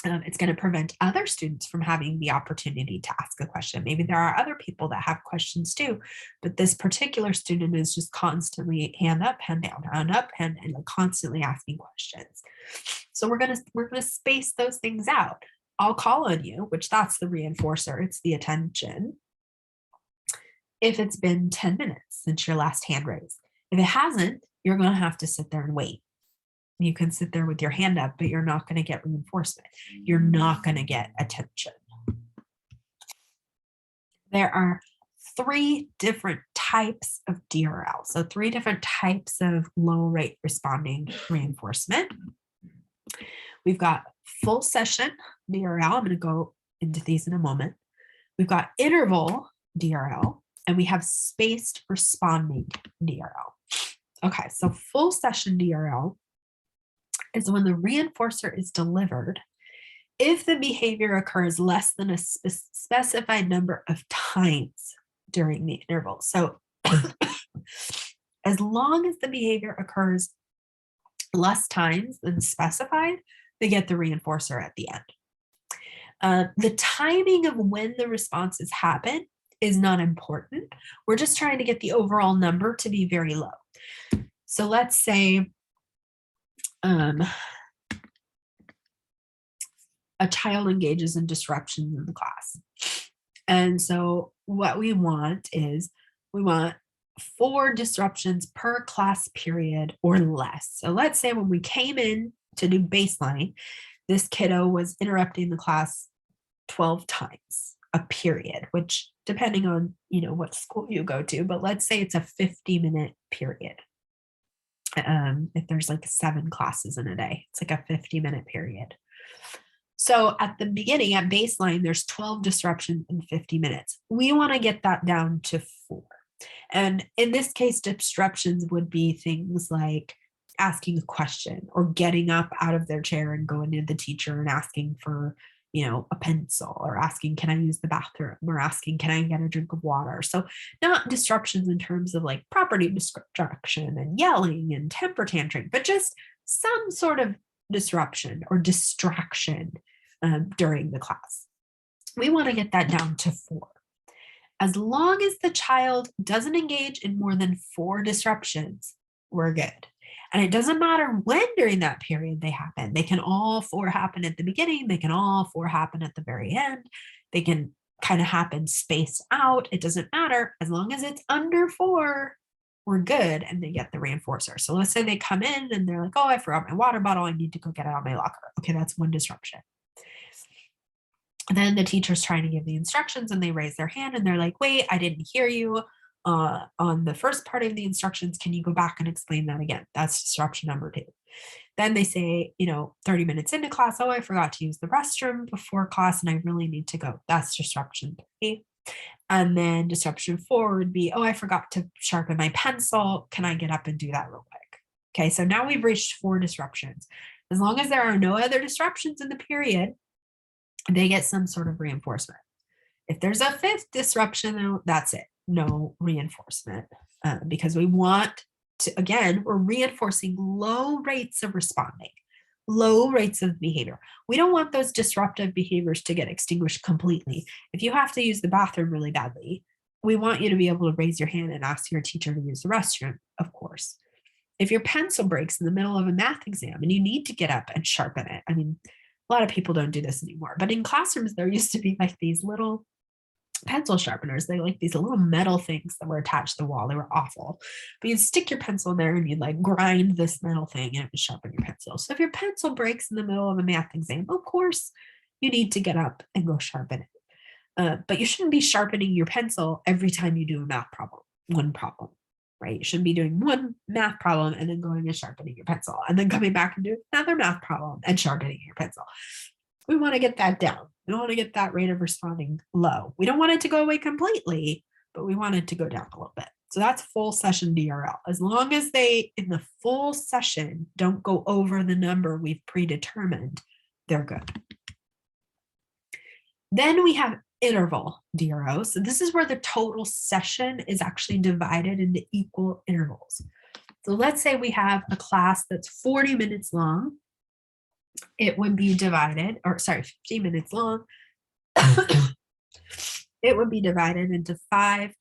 It's going to prevent other students from having the opportunity to ask a question. Maybe there are other people that have questions too, but this particular student is just constantly hand up, hand down, hand up, and constantly asking questions. So we're going to space those things out. I'll call on you, which that's the reinforcer. It's the attention. If it's been 10 minutes since your last hand raise. If it hasn't, you're going to have to sit there and wait. You can sit there with your hand up, but you're not going to get reinforcement. You're not going to get attention. There are 3 different types of DRL. So 3 different types of low rate responding reinforcement. We've got full session DRL. I'm going to go into these in a moment. We've got interval DRL, and we have spaced responding DRL. Okay, so full session DRL is when the reinforcer is delivered if the behavior occurs less than a specified number of times during the interval. So as long as the behavior occurs less times than specified, they get the reinforcer at the end. The timing of when the responses happen is not important. We're just trying to get the overall number to be very low. So let's say a child engages in disruptions in the class. And so what we want is we want 4 disruptions per class period or less. So let's say when we came in to do baseline, this kiddo was interrupting the class 12 times a period, which depending on, what school you go to, but let's say it's a 50-minute period. If there's like 7 classes in a day, it's like a 50-minute period. So at the beginning, at baseline, there's 12 disruptions in 50 minutes. We want to get that down to 4. And in this case, disruptions would be things like asking a question or getting up out of their chair and going to the teacher and asking for, a pencil, or asking, can I use the bathroom, or asking, can I get a drink of water? So not disruptions in terms of like property destruction and yelling and temper tantrum, but just some sort of disruption or distraction during the class. We want to get that down to 4. As long as the child doesn't engage in more than 4 disruptions, we're good. And it doesn't matter when during that period they happen. They can all 4 happen at the beginning. They can all 4 happen at the very end. They can kind of happen spaced out. It doesn't matter. As long as it's under 4, we're good, and they get the reinforcer. So let's say they come in and they're like, oh, I forgot my water bottle. I need to go get it out of my locker. Okay, that's 1 disruption. Then the teacher's trying to give the instructions and they raise their hand and they're like, wait, I didn't hear you on the first part of the instructions. Can you go back and explain that again? That's disruption number 2. Then they say, 30 minutes into class, oh, I forgot to use the restroom before class and I really need to go. That's disruption 3. And then disruption 4 would be, oh, I forgot to sharpen my pencil. Can I get up and do that real quick? Okay, so now we've reached 4 disruptions. As long as there are no other disruptions in the period, they get some sort of reinforcement. If there's a 5th disruption, though, that's it. No reinforcement because we want to, again, we're reinforcing low rates of responding, low rates of behavior. We don't want those disruptive behaviors to get extinguished completely. If you have to use the bathroom really badly, we want you to be able to raise your hand and ask your teacher to use the restroom, of course. If your pencil breaks in the middle of a math exam and you need to get up and sharpen it, I mean, a lot of people don't do this anymore, but in classrooms, there used to be like these little pencil sharpeners. They like these little metal things that were attached to the wall. They were awful, but you'd stick your pencil in there and you'd like grind this metal thing and it would sharpen your pencil. So if your pencil breaks in the middle of a math exam, of course, you need to get up and go sharpen it. But you shouldn't be sharpening your pencil every time you do a math problem, one problem, right? You shouldn't be doing one math problem and then going and sharpening your pencil and then coming back and doing another math problem and sharpening your pencil. We want to get that down. We don't want to get that rate of responding low. We don't want it to go away completely, but we want it to go down a little bit. So that's full session DRL. As long as they, in the full session, don't go over the number we've predetermined, they're good. Then we have interval DRO. So this is where the total session is actually divided into equal intervals. So let's say we have a class that's 40 minutes long. It would be divided, 50 minutes long. It would be divided into 5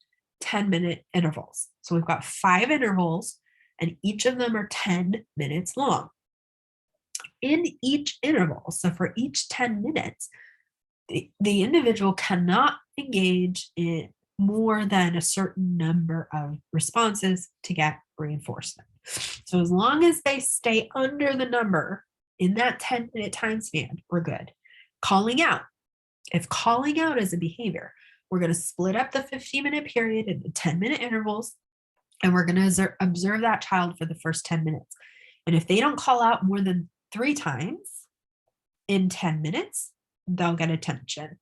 10-minute intervals. So we've got 5 intervals and each of them are 10 minutes long. In each interval, so for each 10 minutes, the individual cannot engage in more than a certain number of responses to get reinforcement. So as long as they stay under the number in that 10-minute time span, we're good. Calling out. If calling out is a behavior, we're going to split up the 15-minute period into 10-minute intervals, and we're going to observe that child for the first 10 minutes. And if they don't call out more than 3 times in 10 minutes, they'll get attention.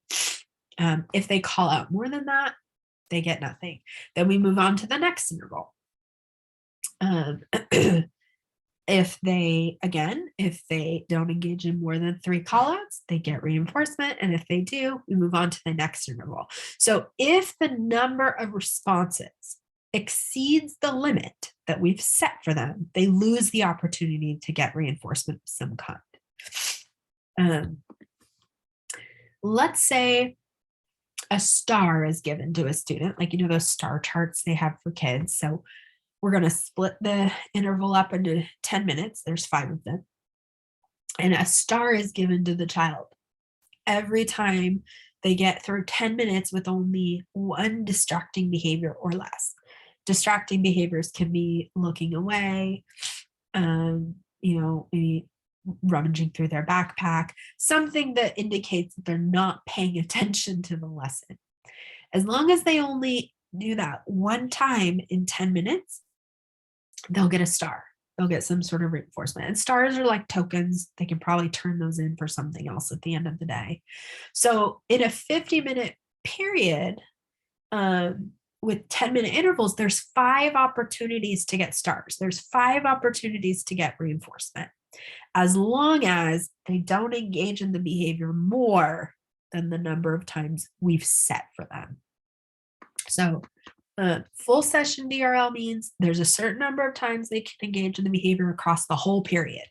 If they call out more than that, they get nothing. Then we move on to the next interval. If they don't engage in more than 3 callouts, they get reinforcement. And if they do, we move on to the next interval. So if the number of responses exceeds the limit that we've set for them, they lose the opportunity to get reinforcement of some kind. Let's say a star is given to a student, like, those star charts they have for kids. So we're going to split the interval up into 10 minutes. There's 5 of them. And a star is given to the child every time they get through 10 minutes with only 1 distracting behavior or less. Distracting behaviors can be looking away, maybe rummaging through their backpack, something that indicates that they're not paying attention to the lesson. As long as they only do that 1 time in 10 minutes, they'll get a star. They'll get some sort of reinforcement. And stars are like tokens. They can probably turn those in for something else at the end of the day. So in a 50-minute period, with 10-minute intervals, there's 5 opportunities to get stars. There's 5 opportunities to get reinforcement, as long as they don't engage in the behavior more than the number of times we've set for them. So full session DRL means there's a certain number of times they can engage in the behavior across the whole period.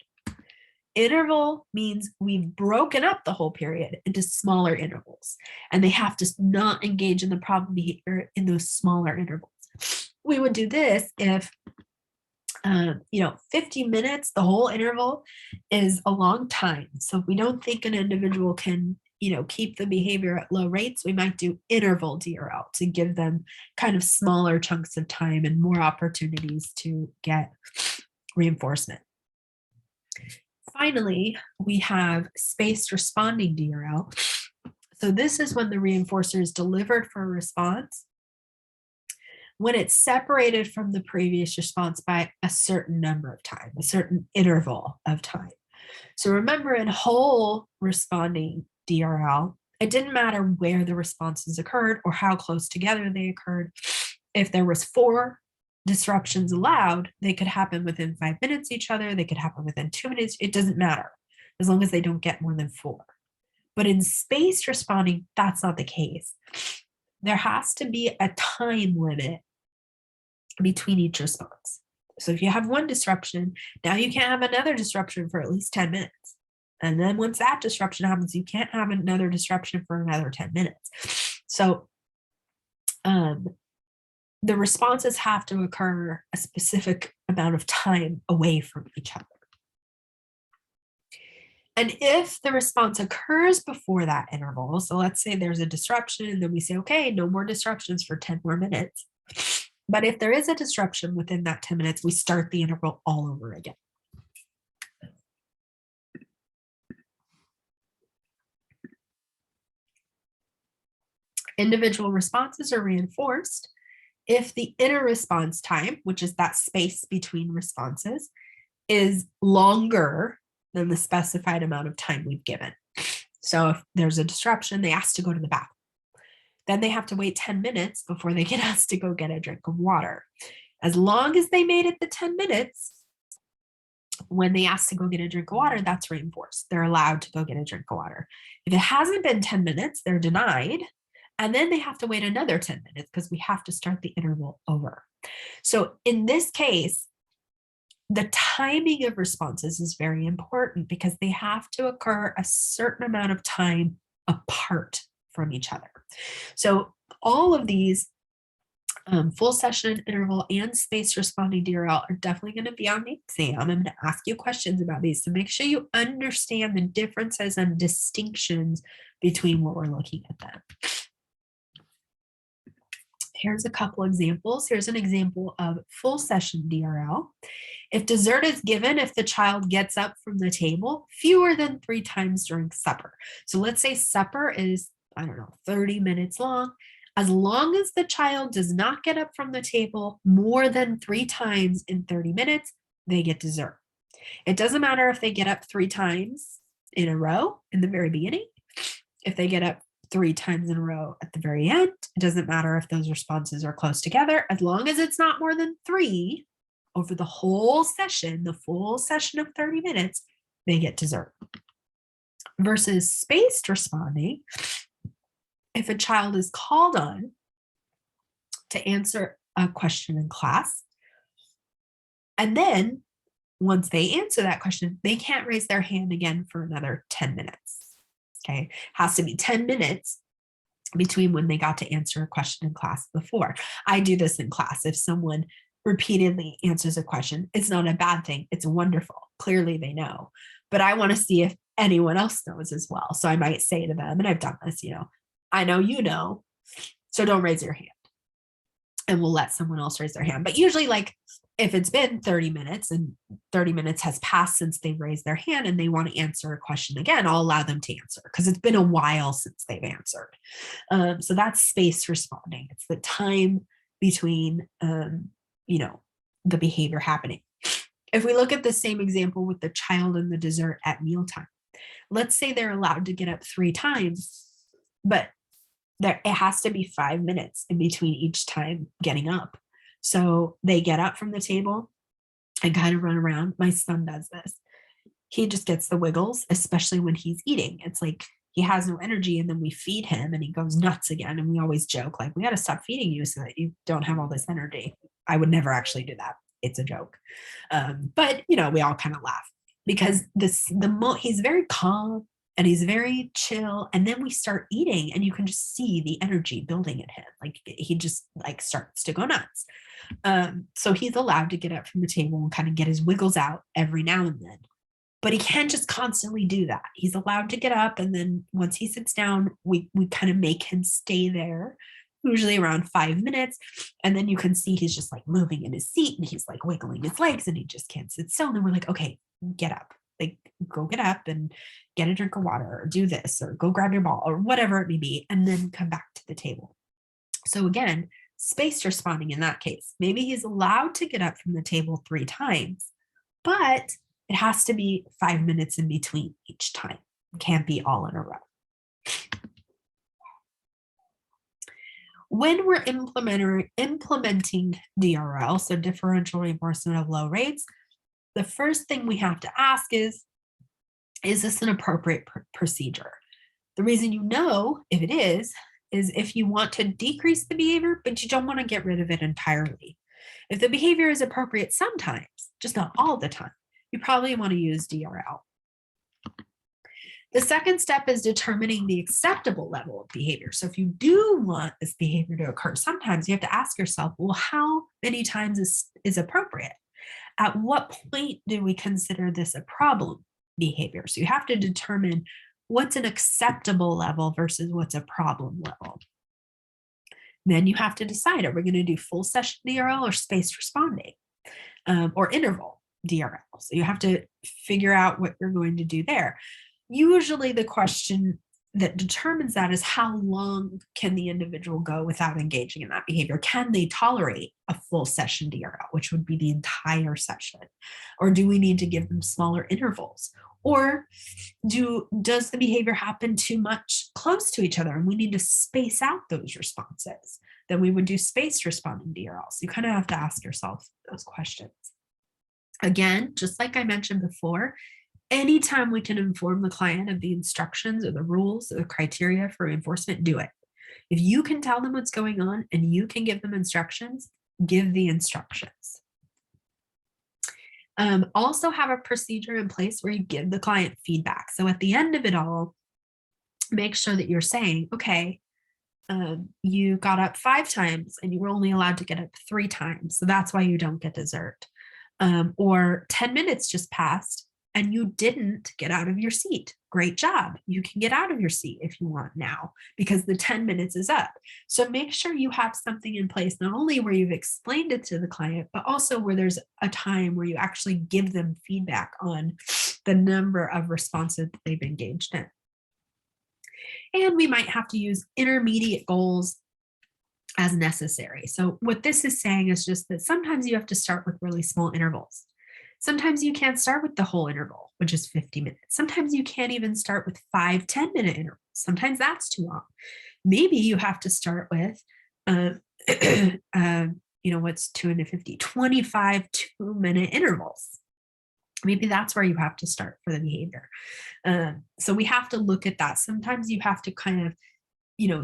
Interval means we've broken up the whole period into smaller intervals, and they have to not engage in the problem behavior in those smaller intervals. We would do this if 50 minutes, the whole interval, is a long time. So if we don't think an individual can keep the behavior at low rates, we might do interval DRL to give them kind of smaller chunks of time and more opportunities to get reinforcement. Finally, we have spaced responding DRL. So this is when the reinforcer is delivered for a response, when it's separated from the previous response by a certain number of time, a certain interval of time. So remember, in whole responding DRL, it didn't matter where the responses occurred or how close together they occurred. If there was 4 disruptions allowed, they could happen within 5 minutes each other, they could happen within 2 minutes, it doesn't matter, as long as they don't get more than 4. But in spaced responding, that's not the case. There has to be a time limit between each response. So if you have one disruption, now you can't have another disruption for at least 10 minutes. And then once that disruption happens, you can't have another disruption for another 10 minutes. So the responses have to occur a specific amount of time away from each other. And if the response occurs before that interval, so let's say there's a disruption and then we say, okay, no more disruptions for 10 more minutes. But if there is a disruption within that 10 minutes, we start the interval all over again. Individual responses are reinforced if the inner response time, which is that space between responses, is longer than the specified amount of time we've given. So if there's a disruption, they ask to go to the bathroom. Then they have to wait 10 minutes before they get asked to go get a drink of water. As long as they made it the 10 minutes, when they ask to go get a drink of water, that's reinforced. They're allowed to go get a drink of water. If it hasn't been 10 minutes, they're denied. And then they have to wait another 10 minutes because we have to start the interval over. So in this case, the timing of responses is very important because they have to occur a certain amount of time apart from each other. So all of these full session, interval, and spaced responding DRL are definitely going to be on the exam. I'm going to ask you questions about these to make sure you understand the differences and distinctions between what we're looking at them. Here's a couple examples. Here's an example of full session DRL. If dessert is given, if the child gets up from the table fewer than 3 times during supper. So let's say supper is, 30 minutes long. As long as the child does not get up from the table more than 3 times in 30 minutes, they get dessert. It doesn't matter if they get up 3 times in a row in the very beginning. If they get up 3 times in a row at the very end, it doesn't matter if those responses are close together. As long as it's not more than 3 over the whole session, the full session of 30 minutes, they get dessert. Versus spaced responding, if a child is called on to answer a question in class, and then once they answer that question, they can't raise their hand again for another 10 minutes. Okay, has to be 10 minutes between when they got to answer a question in class before. I do this in class. If someone repeatedly answers a question, it's not a bad thing. It's wonderful. Clearly they know. But I want to see if anyone else knows as well. So I might say to them, and I've done this, I know you know, so don't raise your hand. And we'll let someone else raise their hand. But usually, like, if it's been 30 minutes and 30 minutes has passed since they've raised their hand and they want to answer a question again, I'll allow them to answer because it's been a while since they've answered. So that's spaced responding. It's the time between, the behavior happening. If we look at the same example with the child and the dessert at mealtime, let's say they're allowed to get up 3 times, but it has to be 5 minutes in between each time getting up. So they get up from the table and kind of run around. My son does this. He just gets the wiggles, especially when he's eating. It's like he has no energy, and then we feed him and he goes nuts again. And we always joke, like, we got to stop feeding you so that you don't have all this energy. I would never actually do that. It's a joke. But, we all kind of laugh because he's very calm and he's very chill. And then we start eating and you can just see the energy building in him. Like he just starts to go nuts. So he's allowed to get up from the table and kind of get his wiggles out every now and then. But he can't just constantly do that. He's allowed to get up. And then once he sits down, we kind of make him stay there, usually around 5 minutes. And then you can see he's just like moving in his seat and he's like wiggling his legs and he just can't sit still. And then we're like, okay, get up, like go get up and get a drink of water, or do this, or go grab your ball, or whatever it may be, and then come back to the table. So again, spaced responding in that case. Maybe he's allowed to get up from the table 3 times, but it has to be 5 minutes in between each time. It can't be all in a row. When we're implementing DRL, so differential reinforcement of low rates, the first thing we have to ask is this an appropriate procedure? The reason you know if it is if you want to decrease the behavior, but you don't want to get rid of it entirely. If the behavior is appropriate sometimes, just not all the time, you probably want to use DRL. The second step is determining the acceptable level of behavior. So if you do want this behavior to occur, sometimes you have to ask yourself, well, how many times is appropriate? At what point do we consider this a problem behavior? So you have to determine what's an acceptable level versus what's a problem level. Then you have to decide, are we going to do full session DRL or spaced responding or interval DRL? So you have to figure out what you're going to do there. Usually the question that determines that is how long can the individual go without engaging in that behavior? Can they tolerate a full session DRL, which would be the entire session? Or do we need to give them smaller intervals? Or does the behavior happen too much close to each other and we need to space out those responses? Then we would do spaced responding DRL. So you kind of have to ask yourself those questions. Again, just like I mentioned before, anytime we can inform the client of the instructions or the rules or the criteria for reinforcement, do it. If you can tell them what's going on and you can give them instructions, give the instructions. Also have a procedure in place where you give the client feedback. So at the end of it all, make sure that you're saying, okay, you got up 5 times and you were only allowed to get up 3 times. So that's why you don't get dessert. Or 10 minutes just passed and you didn't get out of your seat. Great job. You can get out of your seat if you want now because the 10 minutes is up. So make sure you have something in place, not only where you've explained it to the client, but also where there's a time where you actually give them feedback on the number of responses that they've engaged in. And we might have to use intermediate goals as necessary. So what this is saying is just that sometimes you have to start with really small intervals. Sometimes you can't start with the whole interval, which is 50 minutes. Sometimes you can't even start with 5 10-minute intervals. Sometimes that's too long. Maybe you have to start with, what's 2 into 50, 25 2-minute intervals. Maybe that's where you have to start for the behavior. So we have to look at that. Sometimes you have to kind of,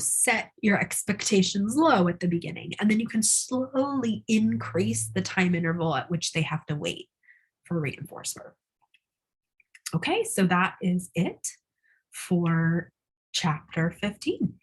set your expectations low at the beginning, and then you can slowly increase the time interval at which they have to wait for reinforcement. Okay, so that is it for chapter 15.